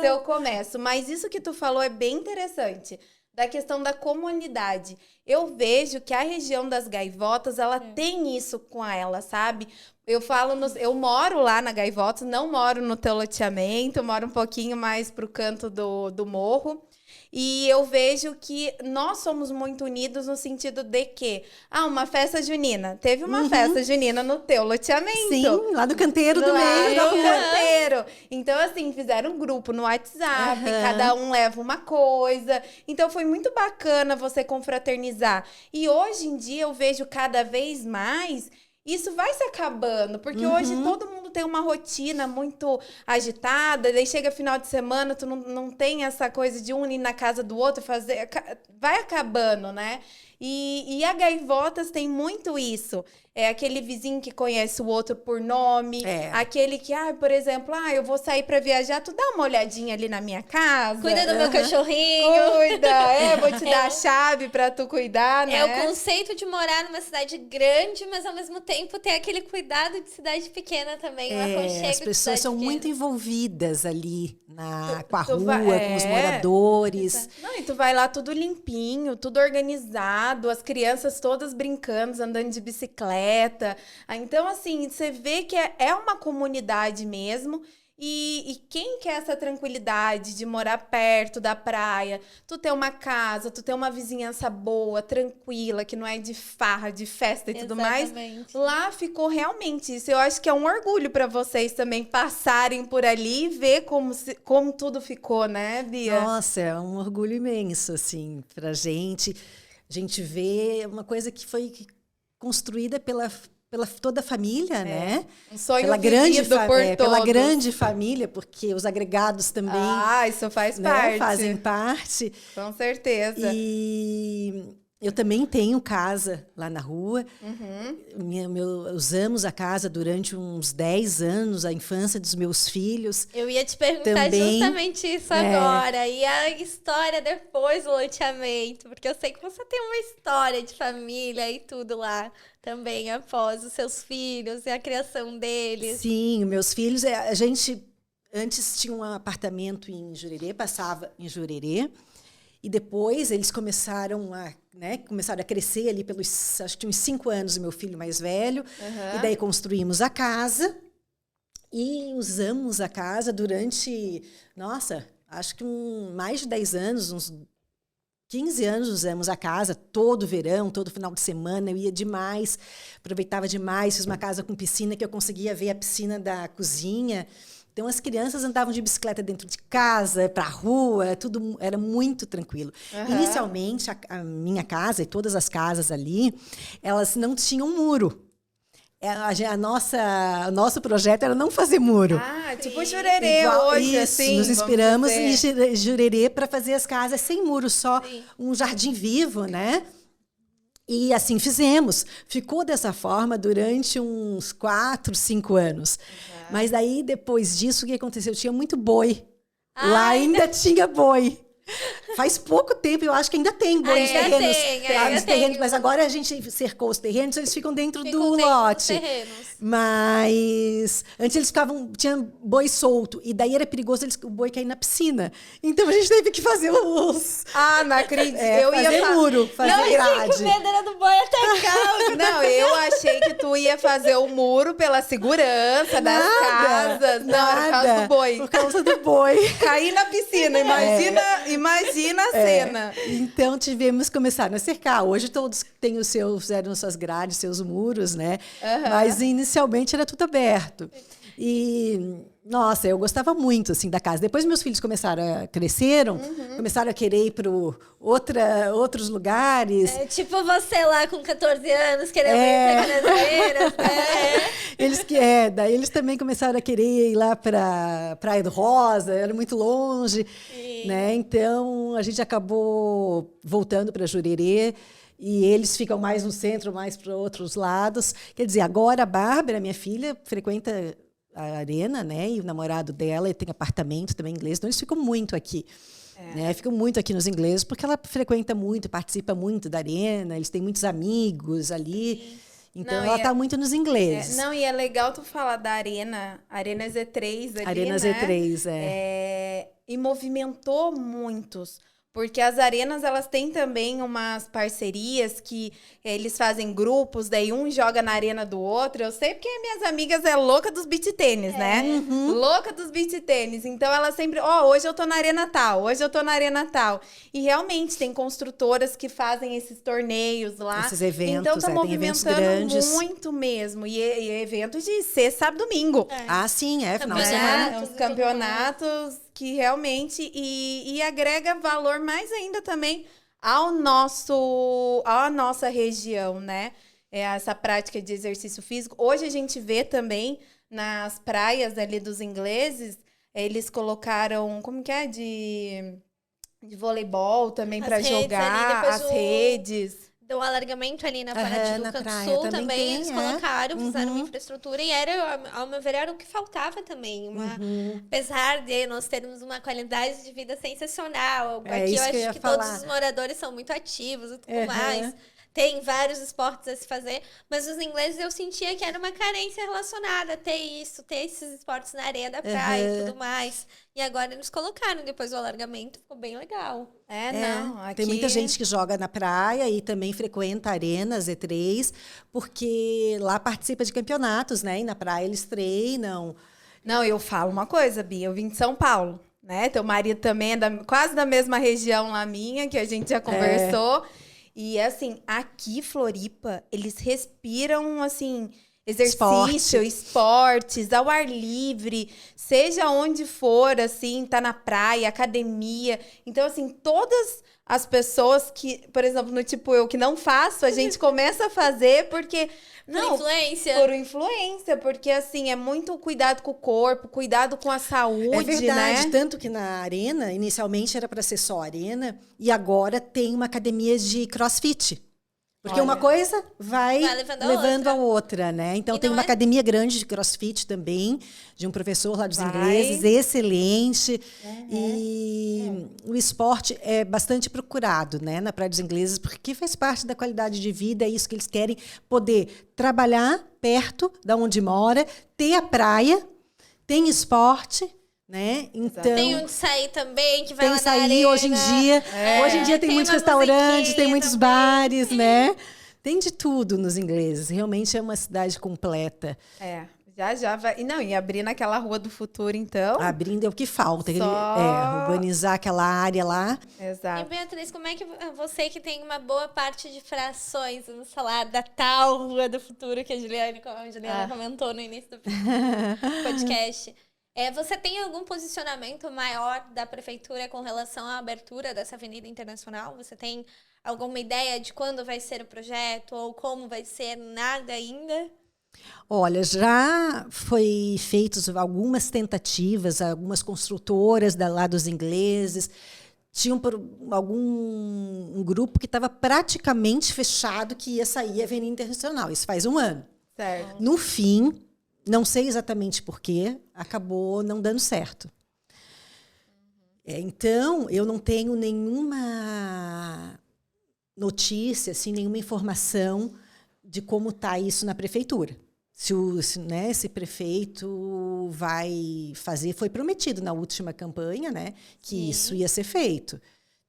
eu começo. Mas isso que tu falou é bem interessante. Da questão da comunidade. Eu vejo que a região das Gaivotas, ela tem isso com ela, sabe? Eu moro lá na Gaivotas, não moro no teu loteamento, moro um pouquinho mais pro canto do morro. E eu vejo que nós somos muito unidos no sentido de que... uma festa junina. Teve uma festa junina no teu loteamento. Sim, lá do canteiro do meio. Lá no canteiro. Então, assim, fizeram um grupo no WhatsApp, cada um leva uma coisa. Então, foi muito bacana você confraternizar. E hoje em dia, eu vejo cada vez mais... Isso vai se acabando, porque hoje todo mundo tem uma rotina muito agitada, daí chega final de semana, tu não tem essa coisa de um ir na casa do outro, fazer... Vai acabando, né? E a Gaivotas tem muito isso. É aquele vizinho que conhece o outro por nome. Aquele que, por exemplo, eu vou sair pra viajar, tu dá uma olhadinha ali na minha casa. Cuida do meu cachorrinho. Cuida, vou te dar a chave pra tu cuidar, né? É o conceito de morar numa cidade grande, mas ao mesmo tempo ter aquele cuidado de cidade pequena também, um aconchego as pessoas são pequena. muito envolvidas ali com a rua, com os moradores. Não, e tu vai lá tudo limpinho, tudo organizado, as crianças todas brincando, andando de bicicleta. Então, assim, você vê que é uma comunidade mesmo. E quem quer essa tranquilidade de morar perto da praia, tu ter uma casa, tu ter uma vizinhança boa, tranquila, que não é de farra, de festa e tudo mais, lá ficou realmente isso. Eu acho que é um orgulho para vocês também passarem por ali e ver como tudo ficou, né, Bia? Nossa, é um orgulho imenso, assim, pra gente. A gente vê uma coisa que foi construída pela toda a família, né? Um sonho pela grande por todos. Pela grande família, porque os agregados também isso faz parte. Fazem parte. Com certeza. E eu também tenho casa lá na rua. Usamos a casa durante uns 10 anos, a infância dos meus filhos. Eu ia te perguntar justamente isso agora. E a história depois do loteamento? Porque eu sei que você tem uma história de família e tudo lá também, após os seus filhos e a criação deles. Sim, meus filhos... A gente antes tinha um apartamento em Jurerê, passava em Jurerê. E depois eles começaram a crescer ali acho que uns 5 anos, o meu filho mais velho. E daí construímos a casa e usamos a casa durante, acho que mais de 10 anos, uns 15 anos usamos a casa, todo verão, todo final de semana, eu ia demais, aproveitava demais, fiz uma casa com piscina que eu conseguia ver a piscina da cozinha. Então, as crianças andavam de bicicleta dentro de casa, para a rua, tudo era muito tranquilo. Inicialmente, a minha casa e todas as casas ali, elas não tinham muro. O nosso projeto era não fazer muro. Tipo Jurerê hoje, assim. Nos inspiramos em Jurerê para fazer as casas sem muro, só um jardim vivo, né? E assim fizemos. Ficou dessa forma durante uns 4, 5 anos. Mas daí, depois disso, o que aconteceu? Tinha muito boi. Lá ainda tinha boi. Faz pouco tempo, eu acho que ainda tem boi nos terrenos. Mas agora a gente cercou os terrenos, eles ficam dentro do lote. Mas antes eles tinha boi solto. E daí era perigoso o boi cair na piscina. Então a gente teve que fazer os... não acredito. Fazer muro, fazer grade. Que medo era do boi atacar. Não, eu achei que tu ia fazer o muro pela segurança das casas. Não, era por causa do boi. Por causa do boi. Cair na piscina, imagina a cena. Então tivemos que começar a cercar. Hoje todos têm fizeram suas grades, seus muros, né? Mas inicialmente era tudo aberto. E, nossa, eu gostava muito, assim, da casa. Depois meus filhos cresceram, começaram a querer ir para outros lugares. É, tipo você lá com 14 anos, querendo ir para Canadeiras, né? Daí eles também começaram a querer ir lá para Praia do Rosa, era muito longe, né? Então, a gente acabou voltando para Jurerê, e eles ficam mais no centro, mais para outros lados. Quer dizer, agora a Bárbara, minha filha, frequenta a Arena, né? E o namorado dela, ele tem apartamento também inglês, então eles ficam muito aqui. Né? Ficam muito aqui nos ingleses, porque ela frequenta muito, participa muito da Arena, eles têm muitos amigos ali. Então, ela está muito nos ingleses. E é legal tu falar da Arena Z3 ali, Arena Z3, e movimentou muitos. Porque as arenas, elas têm também umas parcerias que eles fazem grupos, daí um joga na arena do outro. Eu sei porque minhas amigas é louca dos beach tênis, né? Louca dos beach tênis. Então, ela sempre, hoje eu tô na arena tal, hoje eu tô na arena tal. E realmente, tem construtoras que fazem esses torneios lá. Esses eventos, então, tá movimentando grandes. Muito mesmo. E eventos de sexta, sábado, domingo. Ah, sim, final de semana. Os campeonatos que realmente e agrega valor mais ainda também à nossa região, né? Essa prática de exercício físico. Hoje a gente vê também nas praias ali dos ingleses, eles colocaram, como que é? De voleibol também para jogar, as redes. Do alargamento ali na Tijuca do Sul também eles colocaram, fizeram uma infraestrutura e era, ao meu ver, era o que faltava também. Apesar de nós termos uma qualidade de vida sensacional, aqui eu acho que todos os moradores são muito ativos e tudo mais. Tem vários esportes a se fazer, mas os ingleses eu sentia que era uma carência relacionada a ter esses esportes na areia da praia e tudo mais. E agora eles colocaram depois do alargamento, ficou bem legal. Aqui... Tem muita gente que joga na praia e também frequenta a Arena Z3, porque lá participa de campeonatos, né? E na praia eles treinam. Não, eu falo uma coisa, Bia, eu vim de São Paulo, né? Teu marido também é quase da mesma região lá minha, que a gente já conversou. E, assim, aqui, Floripa, eles respiram, assim, exercício, esportes, ao ar livre, seja onde for, assim, tá na praia, academia. Então, assim, todas as pessoas que, por exemplo, no tipo eu, que não faço, a gente começa a fazer porque... Por influência, porque assim, é muito cuidado com o corpo, cuidado com a saúde, É verdade, né? Tanto que na Arena, inicialmente era para ser só Arena, e agora tem uma academia de CrossFit. Porque uma coisa vai levando a outra, né? Então, tem uma academia grande de CrossFit também, de um professor lá dos ingleses, excelente. E o esporte é bastante procurado, né, na Praia dos Ingleses, porque faz parte da qualidade de vida, é isso que eles querem, poder trabalhar perto da onde mora, ter a praia, tem esporte, né? Então, tem onde sair também, que vai lá na arena. Hoje em dia tem muitos restaurantes, tem muitos bares, né? Tem de tudo nos ingleses. Realmente é uma cidade completa. Já vai. E abrir naquela Rua do Futuro, então. Abrindo é o que falta. Urbanizar aquela área lá. Exato. E Beatriz, como é que você que tem uma boa parte de frações, vamos falar da tal Rua do Futuro que a Juliana comentou no início do podcast. Você tem algum posicionamento maior da prefeitura com relação à abertura dessa avenida internacional? Você tem alguma ideia de quando vai ser o projeto ou como vai ser? Nada ainda? Olha, já foi feitas algumas tentativas, algumas construtoras lá dos ingleses. Tinha um grupo que estava praticamente fechado que ia sair a Avenida Internacional. Isso faz um ano. Certo. No fim, não sei exatamente por quê, acabou não dando certo. Então, eu não tenho nenhuma notícia, assim, nenhuma informação de como está isso na prefeitura. Se prefeito vai fazer, foi prometido na última campanha, né, que isso ia ser feito.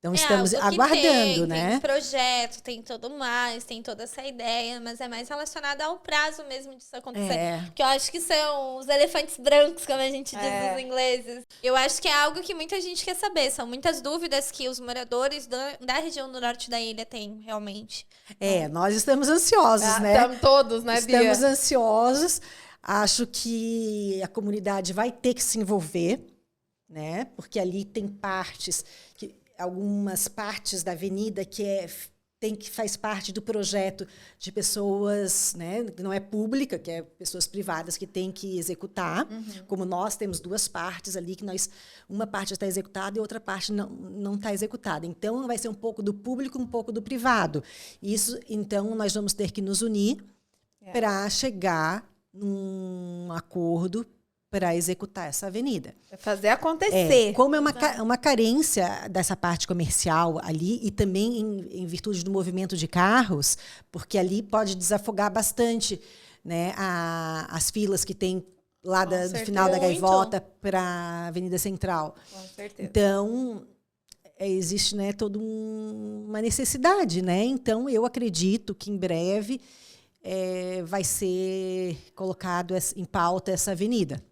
Então, estamos aguardando, né? Tem projeto, tem tudo mais, tem toda essa ideia, mas é mais relacionado ao prazo mesmo disso acontecer. Porque eu acho que são os elefantes brancos, como a gente diz nos ingleses. Eu acho que é algo que muita gente quer saber. São muitas dúvidas que os moradores da região do norte da ilha têm, realmente. Nós estamos ansiosos, né? Estamos todos, né, Bia? Estamos ansiosos. Acho que a comunidade vai ter que se envolver, né? Porque ali tem algumas partes da avenida que faz parte do projeto de pessoas, né? Não é pública, que é pessoas privadas que têm que executar. Como nós temos 2 partes ali, uma parte está executada e outra parte não está executada. Então, vai ser um pouco do público, um pouco do privado. Então, nós vamos ter que nos unir para chegar num acordo para executar essa avenida. Fazer acontecer. Como é uma carência dessa parte comercial ali, e também em virtude do movimento de carros, porque ali pode desafogar bastante, né, as filas que tem lá do final da Gaivota para a Avenida Central. Com certeza. Então, existe, né, toda uma necessidade, né? Então, eu acredito que em breve vai ser colocado em pauta essa avenida.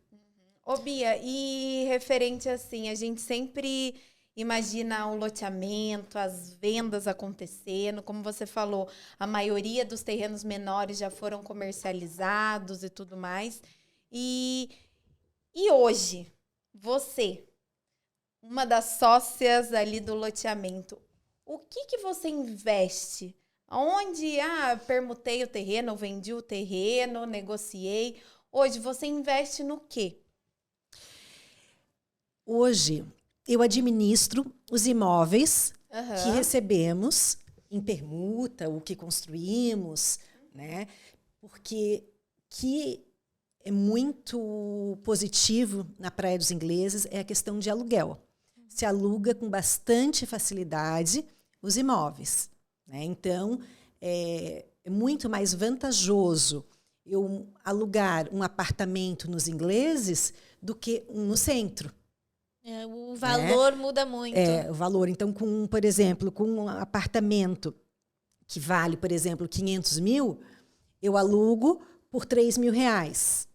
Ô, Bia, e referente assim, a gente sempre imagina o loteamento, as vendas acontecendo, como você falou, a maioria dos terrenos menores já foram comercializados e tudo mais. E hoje, você, uma das sócias ali do loteamento, o que você investe? Onde, permutei o terreno, vendi o terreno, negociei. Hoje, você investe no quê? Hoje, eu administro os imóveis que recebemos em permuta, o que construímos, né? Porque que é muito positivo na Praia dos Ingleses é a questão de aluguel. Se aluga com bastante facilidade os imóveis, né? Então, é muito mais vantajoso eu alugar um apartamento nos Ingleses do que um no centro. O valor muda muito. O valor. Então, por exemplo, com um apartamento que vale, por exemplo, 500 mil, eu alugo por 3 mil reais.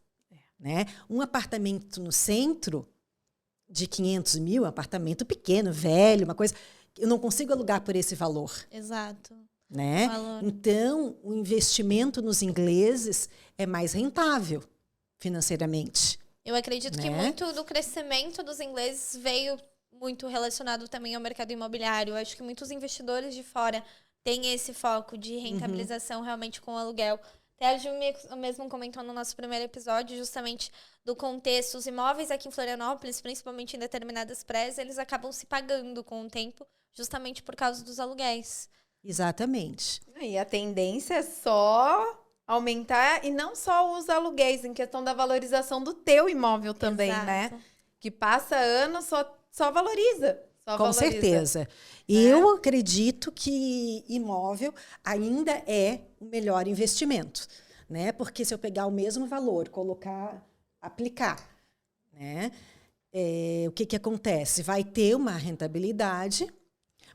Né? Um apartamento no centro de 500 mil, um apartamento pequeno, velho, uma coisa, eu não consigo alugar por esse valor. Exato. Né? Então, o investimento nos ingleses é mais rentável financeiramente. Eu acredito que muito do crescimento dos ingleses veio muito relacionado também ao mercado imobiliário. Eu acho que muitos investidores de fora têm esse foco de rentabilização realmente com o aluguel. Até a Ju mesmo comentou no nosso primeiro episódio justamente do contexto. Os imóveis aqui em Florianópolis, principalmente em determinadas praias, eles acabam se pagando com o tempo justamente por causa dos aluguéis. Exatamente. E a tendência é só aumentar, e não só os aluguéis, em questão da valorização do teu imóvel também, né? Que passa anos, só valoriza. Com certeza. Eu acredito que imóvel ainda é o melhor investimento, né? Porque se eu pegar o mesmo valor, aplicar, né? O que acontece? Vai ter uma rentabilidade,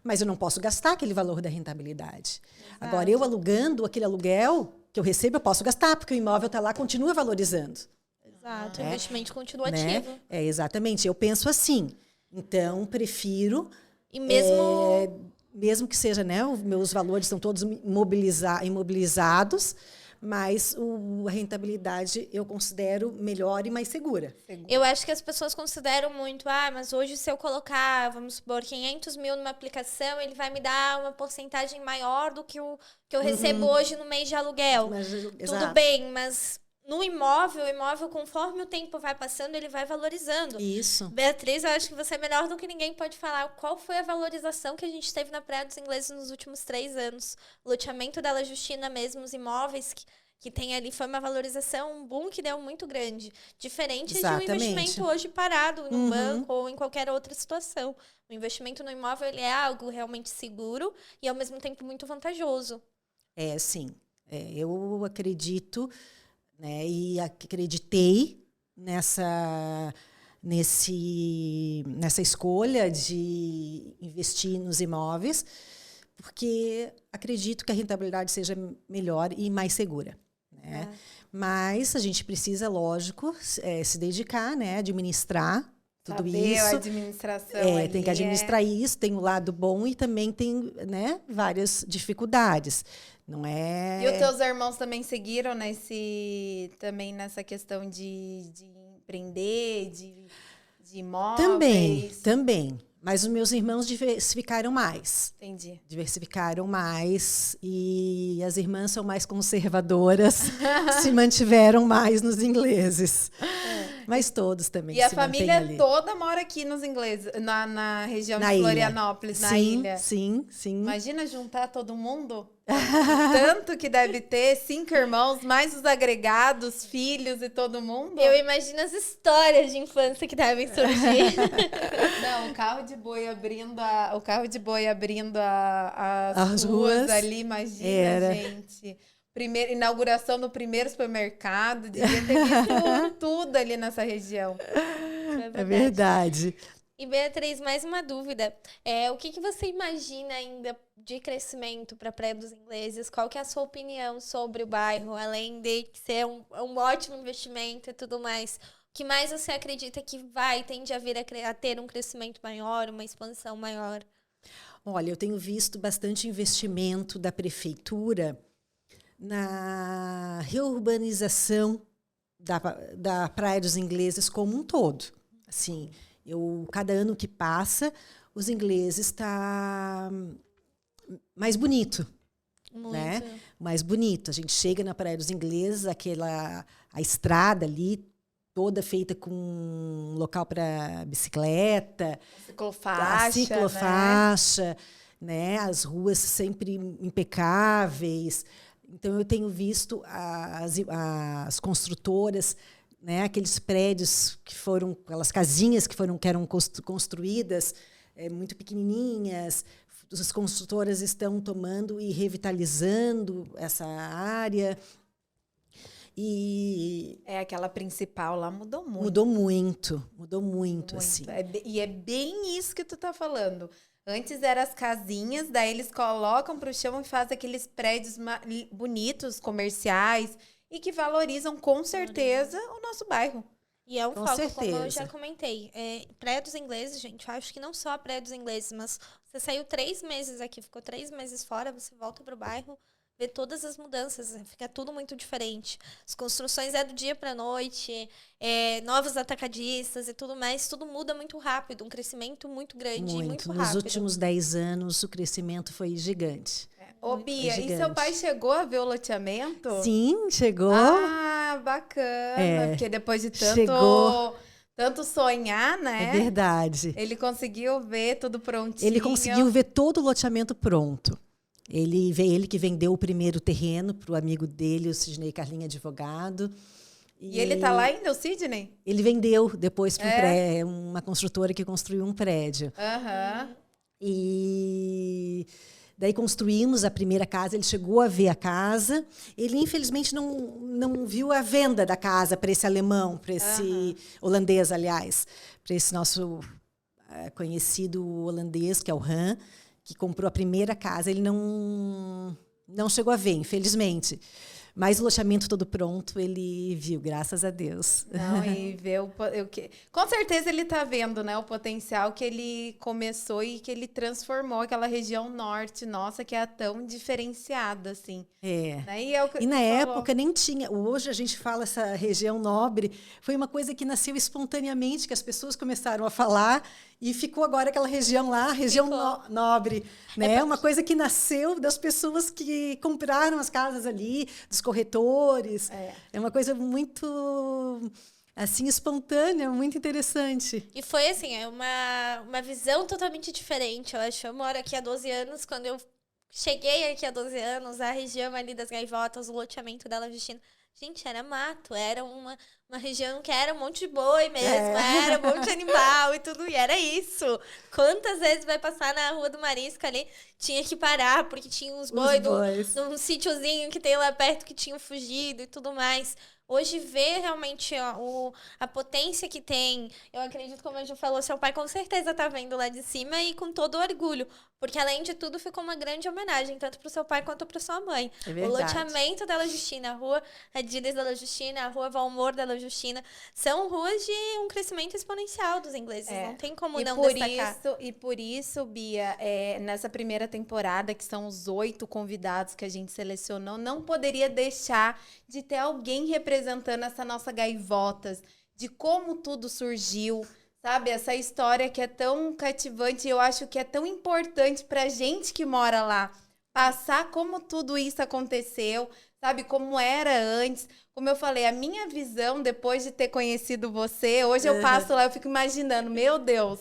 mas eu não posso gastar aquele valor da rentabilidade. Exato. Agora, eu alugando aquele aluguel que eu recebo, eu posso gastar, porque o imóvel está lá, continua valorizando. Exato, o investimento continua né? ativo. Exatamente, eu penso assim. Então, prefiro... E mesmo que seja, né, os meus valores estão todos imobilizados, mas a rentabilidade eu considero melhor e mais segura. Eu acho que as pessoas consideram muito, mas hoje se eu colocar, vamos supor, 500 mil numa aplicação, ele vai me dar uma porcentagem maior do que o que eu recebo hoje no mês de aluguel. Tudo bem, mas no imóvel, conforme o tempo vai passando, ele vai valorizando. Isso. Beatriz, eu acho que você é melhor do que ninguém pode falar qual foi a valorização que a gente teve na Praia dos Ingleses nos últimos 3 anos. O loteamento da La Justina mesmo, os imóveis que tem ali, foi uma valorização, um boom que deu muito grande. Diferente de um investimento hoje parado em um banco ou em qualquer outra situação. O investimento no imóvel, ele é algo realmente seguro e, ao mesmo tempo, muito vantajoso. Sim. Eu acredito... né, e acreditei nessa escolha de investir nos imóveis, porque acredito que a rentabilidade seja melhor e mais segura. Né? Mas a gente precisa, lógico, se dedicar, né, administrar tudo isso. A administração tem que administrar isso, tem o lado bom e também tem, né, várias dificuldades. Não é... E os teus irmãos também seguiram nessa questão de empreender, de imóveis? Também. Mas os meus irmãos diversificaram mais. Entendi. Diversificaram mais e as irmãs são mais conservadoras, se mantiveram mais nos ingleses. Mas todos também E a se família mantêm ali. toda mora aqui nos ingleses, na região Na de ilha. Florianópolis, na Sim, ilha. sim. Imagina juntar todo mundo? Tanto que deve ter 5 irmãos, mais os agregados, filhos e todo mundo. Eu imagino as histórias de infância que devem surgir. Não, o carro de boi abrindo as As ruas ali, imagina, era. gente. Inauguração do primeiro supermercado, devia ter visto tudo ali nessa região. É verdade. E Beatriz, mais uma dúvida. O que você imagina ainda de crescimento para a Praia dos Ingleses? Qual que é a sua opinião sobre o bairro? Além de ser um ótimo investimento e tudo mais, o que mais você acredita que tende a vir a ter um crescimento maior, uma expansão maior? Olha, eu tenho visto bastante investimento da prefeitura na reurbanização da Praia dos Ingleses como um todo. Assim, cada ano que passa, os ingleses está mais bonito. Muito. Né? Mais bonito. A gente chega na Praia dos Ingleses, a estrada ali, toda feita com um local para bicicleta, a ciclofaixa, né? As ruas sempre impecáveis. Então, eu tenho visto as construtoras, né, aqueles prédios aquelas casinhas que eram construídas muito pequenininhas, as construtoras estão tomando e revitalizando essa área. E aquela principal lá mudou muito. Mudou muito. Assim. E é bem isso que tu tá falando. Antes eram as casinhas, daí eles colocam para o chão e fazem aqueles prédios bonitos, comerciais, e que valorizam com certeza o nosso bairro. E é um com foco, certeza. como eu já comentei. Praia dos Ingleses, gente, eu acho que não só a Praia dos Ingleses, mas você saiu 3 meses aqui, ficou 3 meses fora, você volta pro bairro, vê todas as mudanças, fica tudo muito diferente. As construções do dia para noite, novos atacadistas e tudo mais, tudo muda muito rápido, um crescimento muito grande e muito rápido. Nos últimos 10 anos, o crescimento foi gigante. Ô, Bia, e seu pai chegou a ver o loteamento? Sim, chegou. Ah, bacana, porque depois de tanto sonhar, né? É verdade. Ele conseguiu ver tudo prontinho. Ele conseguiu ver todo o loteamento pronto. Ele que vendeu o primeiro terreno para o amigo dele, o Sidney Carlinha Advogado. E ele está lá ainda, o Sidney? Ele vendeu depois para uma construtora que construiu um prédio. E daí construímos a primeira casa, ele chegou a ver a casa. Ele, infelizmente, não viu a venda da casa para esse alemão, para esse holandês, aliás, para esse nosso conhecido holandês, que é o Han, que comprou a primeira casa. Ele não chegou a ver, infelizmente. Mas o loteamento todo pronto, ele viu, graças a Deus. Não, e vê com certeza ele está vendo, né, o potencial que ele começou e que ele transformou aquela região norte nossa, que é tão diferenciada, assim. Né? E na época nem tinha. Hoje a gente fala essa região nobre, foi uma coisa que nasceu espontaneamente, que as pessoas começaram a falar, e ficou agora aquela região lá, região nobre. Né? Uma coisa que nasceu das pessoas que compraram as casas ali, dos corretores. É uma coisa muito assim, espontânea, muito interessante. E foi assim, uma visão totalmente diferente, eu acho. Eu moro aqui há 12 anos, quando eu cheguei aqui há 12 anos, a região ali das Gaivotas, o loteamento dela, Justina, gente, era mato, era uma região que era um monte de boi mesmo, era um monte de animal e tudo, e era isso. Quantas vezes vai passar na Rua do Marisco ali, tinha que parar, porque tinha uns bois num sítiozinho que tem lá perto que tinham fugido e tudo mais. Hoje, ver realmente a potência que tem, eu acredito, como a Ju falou, seu pai com certeza tá vendo lá de cima e com todo orgulho. Porque, além de tudo, ficou uma grande homenagem, tanto pro seu pai quanto pra sua mãe. É o verdade. loteamento dela, Justina, a Rua Radines da La Justina, a Rua Valmor da La Justina. São ruas de um crescimento exponencial dos ingleses. Não tem como não destacar. E por isso, Bia, nessa primeira temporada, que são os 8 convidados que a gente selecionou, não poderia deixar de ter alguém representando essa nossa Gaivotas, de como tudo surgiu, sabe? Essa história que é tão cativante e eu acho que é tão importante pra gente que mora lá. Passar como tudo isso aconteceu, sabe? Como era antes. Como eu falei, a minha visão, depois de ter conhecido você, hoje eu passo lá, eu fico imaginando, meu Deus,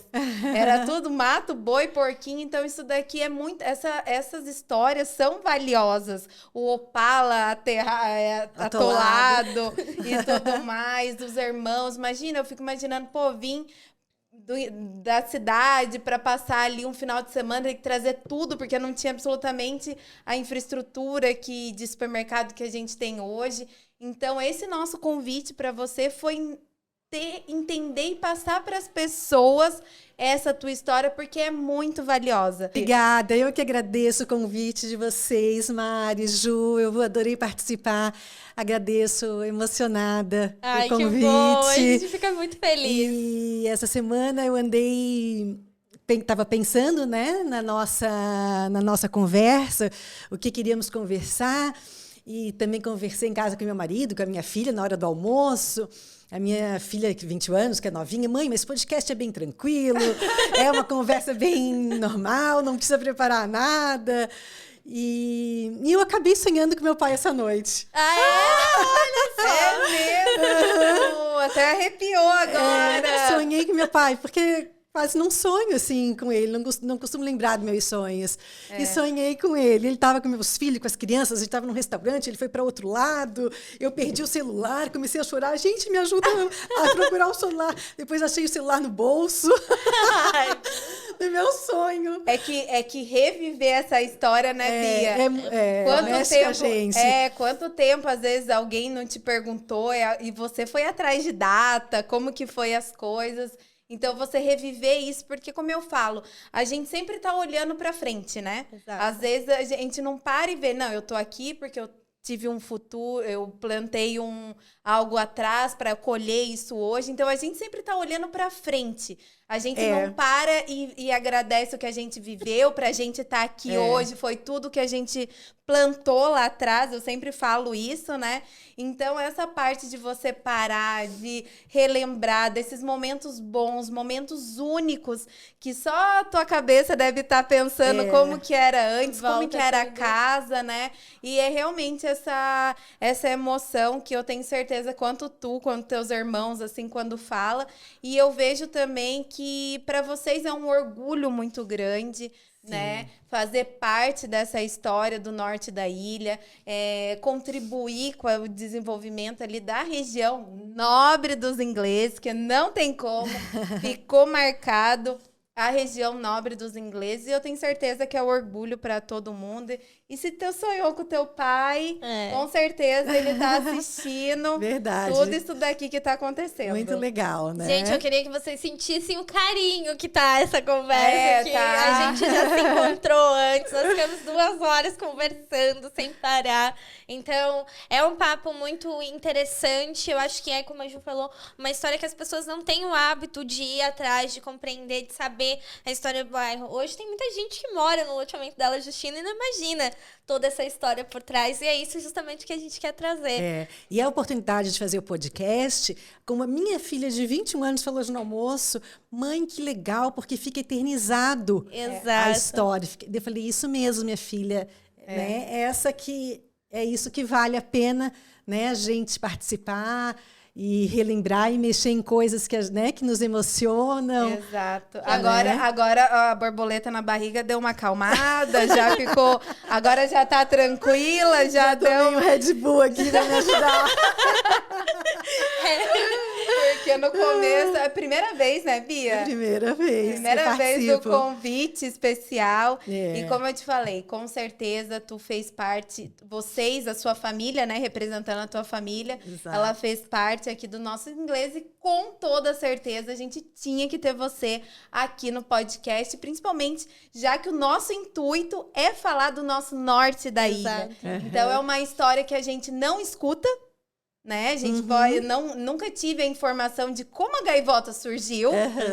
era tudo mato, boi, porquinho, então isso daqui é muito... Essas histórias são valiosas. O Opala atolado e tudo mais, dos irmãos. Imagina, eu fico imaginando, pô, vim da cidade para passar ali um final de semana, tem que trazer tudo, porque não tinha absolutamente a infraestrutura de supermercado que a gente tem hoje. Então, esse nosso convite para você foi entender e passar para as pessoas essa tua história, porque é muito valiosa. Obrigada, eu que agradeço o convite de vocês, Mari, Ju, eu adorei participar, agradeço, emocionada o convite. Que bom, a gente fica muito feliz. E essa semana eu estava pensando, né, na nossa conversa, o que queríamos conversar, e também conversei em casa com meu marido, com a minha filha, na hora do almoço. A minha filha, de 20 anos, que é novinha, mãe, mas esse podcast é bem tranquilo, é uma conversa bem normal, não precisa preparar nada. E eu acabei sonhando com meu pai essa noite. Olha só! É mesmo! Até arrepiou agora! Sonhei com meu pai, porque quase não sonho assim com ele, não costumo lembrar dos meus sonhos. E sonhei com ele. Ele estava com meus filhos, com as crianças, a gente estava num restaurante, ele foi para outro lado, eu perdi o celular, comecei a chorar. Gente, me ajuda a procurar o celular. Depois achei o celular no bolso. Do meu sonho. É que reviver essa história, né, Bia? Quanto tempo, às vezes, alguém não te perguntou e você foi atrás de data, como que foi as coisas. Então, você reviver isso, porque, como eu falo, a gente sempre tá olhando pra frente, né? Exato. Às vezes, a gente não para e vê, não, eu tô aqui porque eu tive um futuro, eu plantei algo atrás para colher isso hoje. Então, a gente sempre tá olhando pra frente. A gente não para e agradece o que a gente viveu pra gente estar aqui hoje. Foi tudo que a gente plantou lá atrás, eu sempre falo isso, né? Então, essa parte de você parar, de relembrar desses momentos bons, momentos únicos, que só a tua cabeça deve estar pensando como que era antes, como que era a casa, né? E é realmente essa emoção que eu tenho certeza, quanto teus irmãos, assim, quando fala. E eu vejo também que para vocês é um orgulho muito grande, né? Fazer parte dessa história do norte da ilha, contribuir com o desenvolvimento ali da região nobre dos ingleses, que não tem como, ficou marcado a região nobre dos ingleses, e eu tenho certeza que é um orgulho para todo mundo. E se tu sonhou com teu pai, com certeza ele tá assistindo. Verdade. Tudo isso daqui que tá acontecendo. Muito legal, né? Gente, eu queria que vocês sentissem o carinho que tá essa conversa, que a gente já se encontrou antes, nós ficamos 2 horas conversando sem parar. Então, é um papo muito interessante, eu acho que como a Ju falou, uma história que as pessoas não têm o hábito de ir atrás, de compreender, de saber a história do bairro. Hoje tem muita gente que mora no loteamento da La Justina e não imagina toda essa história por trás, e é isso justamente que a gente quer trazer. E a oportunidade de fazer o podcast, como a minha filha de 21 anos falou hoje no almoço, mãe, que legal, porque fica eternizado a história. Eu falei, isso mesmo, minha filha, né? É isso que vale a pena, né, a gente participar e relembrar e mexer em coisas que nos emocionam. Exato. Agora a borboleta na barriga deu uma acalmada, já ficou... Agora já tá tranquila, já deu... um Red Bull aqui pra me ajudar. Porque no começo... É a primeira vez, né, Bia? Primeira vez. Primeira vez do convite especial. E como eu te falei, com certeza tu fez parte... Vocês, a sua família, né? Representando a tua família. Exato. Ela fez parte aqui do nosso inglês e com toda certeza a gente tinha que ter você aqui no podcast, principalmente já que o nosso intuito é falar do nosso norte da ilha. Então é uma história que a gente não escuta, né? A gente nunca tive a informação de como a gaivota surgiu,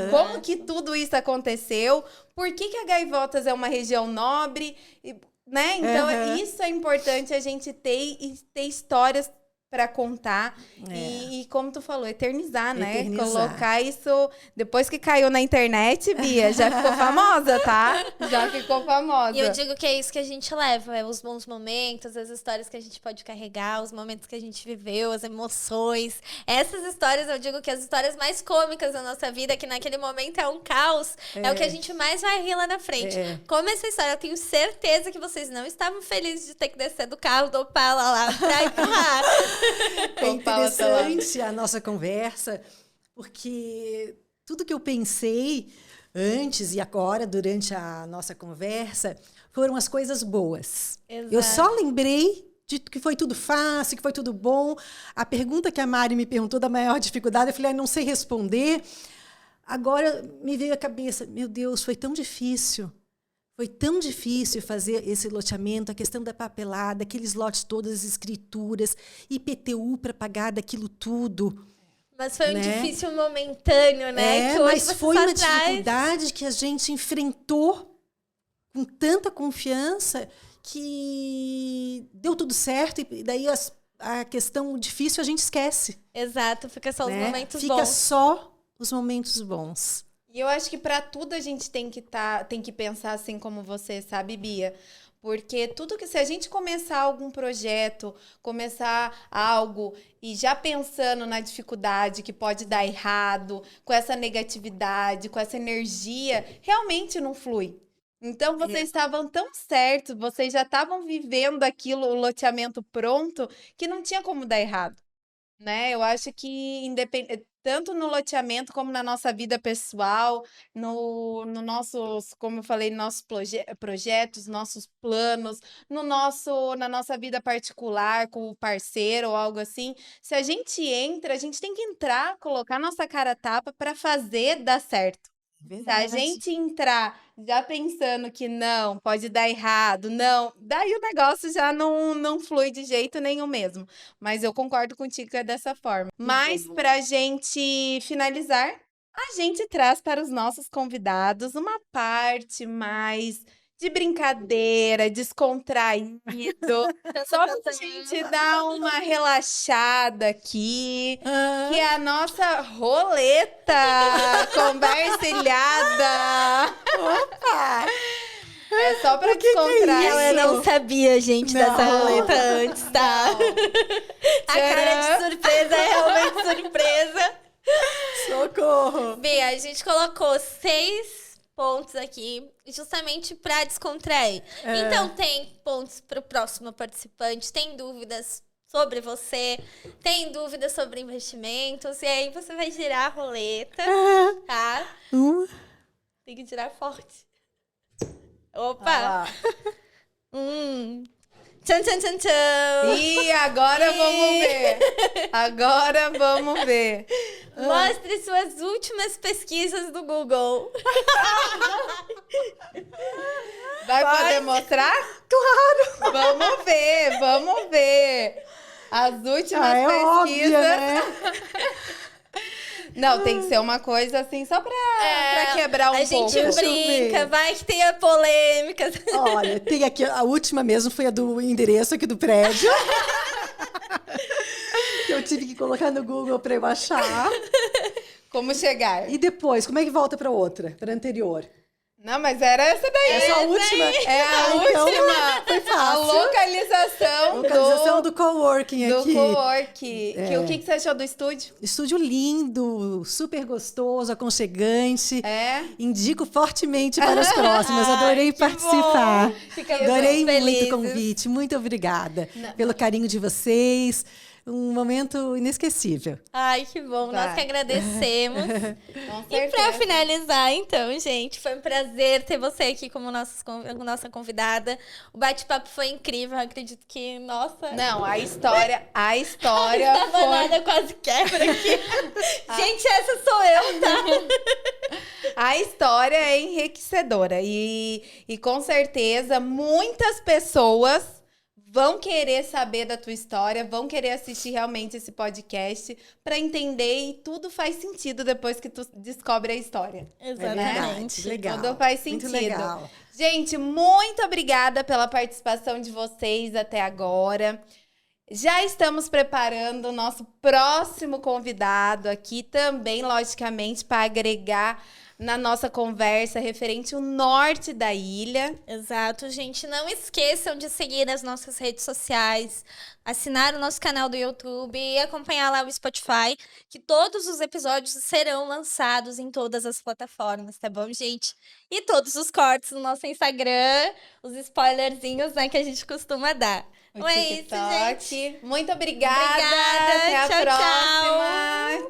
como que tudo isso aconteceu, por que a Gaivotas é uma região nobre, né? Então, isso é importante a gente ter histórias para contar e, como tu falou, eternizar, né? Colocar isso... Depois que caiu na internet, Bia, já ficou famosa, tá? Já ficou famosa. E eu digo que é isso que a gente leva, os bons momentos, as histórias que a gente pode carregar, os momentos que a gente viveu, as emoções. Essas histórias, eu digo que as histórias mais cômicas da nossa vida, que naquele momento é um caos, é o que a gente mais vai rir lá na frente. Como essa história, eu tenho certeza que vocês não estavam felizes de ter que descer do carro do Opala lá pra empurrar. É interessante a nossa conversa, porque tudo que eu pensei antes e agora, durante a nossa conversa, foram as coisas boas. Exato. Eu só lembrei de que foi tudo fácil, que foi tudo bom. A pergunta que a Mari me perguntou da maior dificuldade, eu falei, não sei responder. Agora me veio à cabeça, meu Deus, foi tão difícil. Foi tão difícil fazer esse loteamento, a questão da papelada, aqueles lotes todas, as escrituras, IPTU para pagar daquilo tudo. Mas foi um difícil momentâneo, né? Que hoje mas foi uma dificuldade que a gente enfrentou com tanta confiança que deu tudo certo. E daí a questão difícil a gente esquece. Exato, fica só os momentos bons. Fica só os momentos bons. E eu acho que para tudo a gente tem que pensar assim como você, sabe, Bia? Porque tudo que se a gente começar algum projeto, começar algo e já pensando na dificuldade que pode dar errado, com essa negatividade, com essa energia, realmente não flui. Então, vocês estavam tão certos, vocês já estavam vivendo aquilo, o loteamento pronto, que não tinha como dar errado, né? Eu acho que tanto no loteamento como na nossa vida pessoal, no nossos, como eu falei, nossos projetos, nossos planos, na nossa vida particular com o parceiro ou algo assim, se a gente entra, a gente tem que entrar, colocar nossa cara a tapa para fazer dar certo. Verdade. Se a gente entrar já pensando que não, pode dar errado, não, daí o negócio já não flui de jeito nenhum mesmo. Mas eu concordo contigo que é dessa forma. Mas pra gente finalizar, a gente traz para os nossos convidados uma parte mais de brincadeira, descontraído, só pra gente dar uma relaxada aqui, que é a nossa roleta conversilhada. Opa! É só pra descontrair. Ela não sabia, gente, dessa roleta antes, tá? A cara de surpresa é realmente surpresa. Socorro! Bia, a gente colocou 6 pontos aqui, justamente para descontrair. Então, tem pontos para o próximo participante, tem dúvidas sobre você, tem dúvidas sobre investimentos, e aí você vai girar a roleta, tá? Tem que girar forte. Opa! Tchan, tchan, tchan, tchan. E agora vamos ver. Agora vamos ver. Mostre suas últimas pesquisas do Google. Vai poder mostrar? Claro! Vamos ver. As últimas pesquisas. Óbvio, né? Não, tem que ser uma coisa assim, só pra quebrar um pouco. A gente brinca, vai que tenha polêmicas. Olha, tem aqui, a última mesmo foi a do endereço aqui do prédio. Que eu tive que colocar no Google para eu achar. Como chegar. E depois, como é que volta para outra, para anterior? Não, mas era essa daí. Essa é a última? É a última. Foi fácil. A localização do coworking do aqui. coworking. O que você achou do estúdio? Estúdio lindo, super gostoso, aconchegante. Indico fortemente para as próximas. Adorei participar. Adorei muito o convite. Muito obrigada pelo carinho de vocês. Um momento inesquecível. Ai, que bom. Nós que agradecemos. Com E para finalizar, então, gente, foi um prazer ter você aqui como nossa convidada. O bate-papo foi incrível. Eu acredito que, nossa... Não, a história A foi... banana quase quebra aqui. Gente, essa sou eu, tá? A história é enriquecedora. E com certeza, muitas pessoas vão querer saber da tua história, vão querer assistir realmente esse podcast para entender, e tudo faz sentido depois que tu descobre a história. Exatamente. Verdade, legal. Tudo faz Muito sentido. legal. Gente, muito obrigada pela participação de vocês até agora. Já estamos preparando o nosso próximo convidado aqui também, logicamente, para agregar na nossa conversa referente ao norte da ilha. Exato, gente. Não esqueçam de seguir as nossas redes sociais, assinar o nosso canal do YouTube e acompanhar lá o Spotify, que todos os episódios serão lançados em todas as plataformas, tá bom, gente? E todos os cortes no nosso Instagram, os spoilerzinhos, né, que a gente costuma dar. O É isso, TikTok. gente. Muito obrigada. Obrigada. Até a Tchau, próxima. Tchau.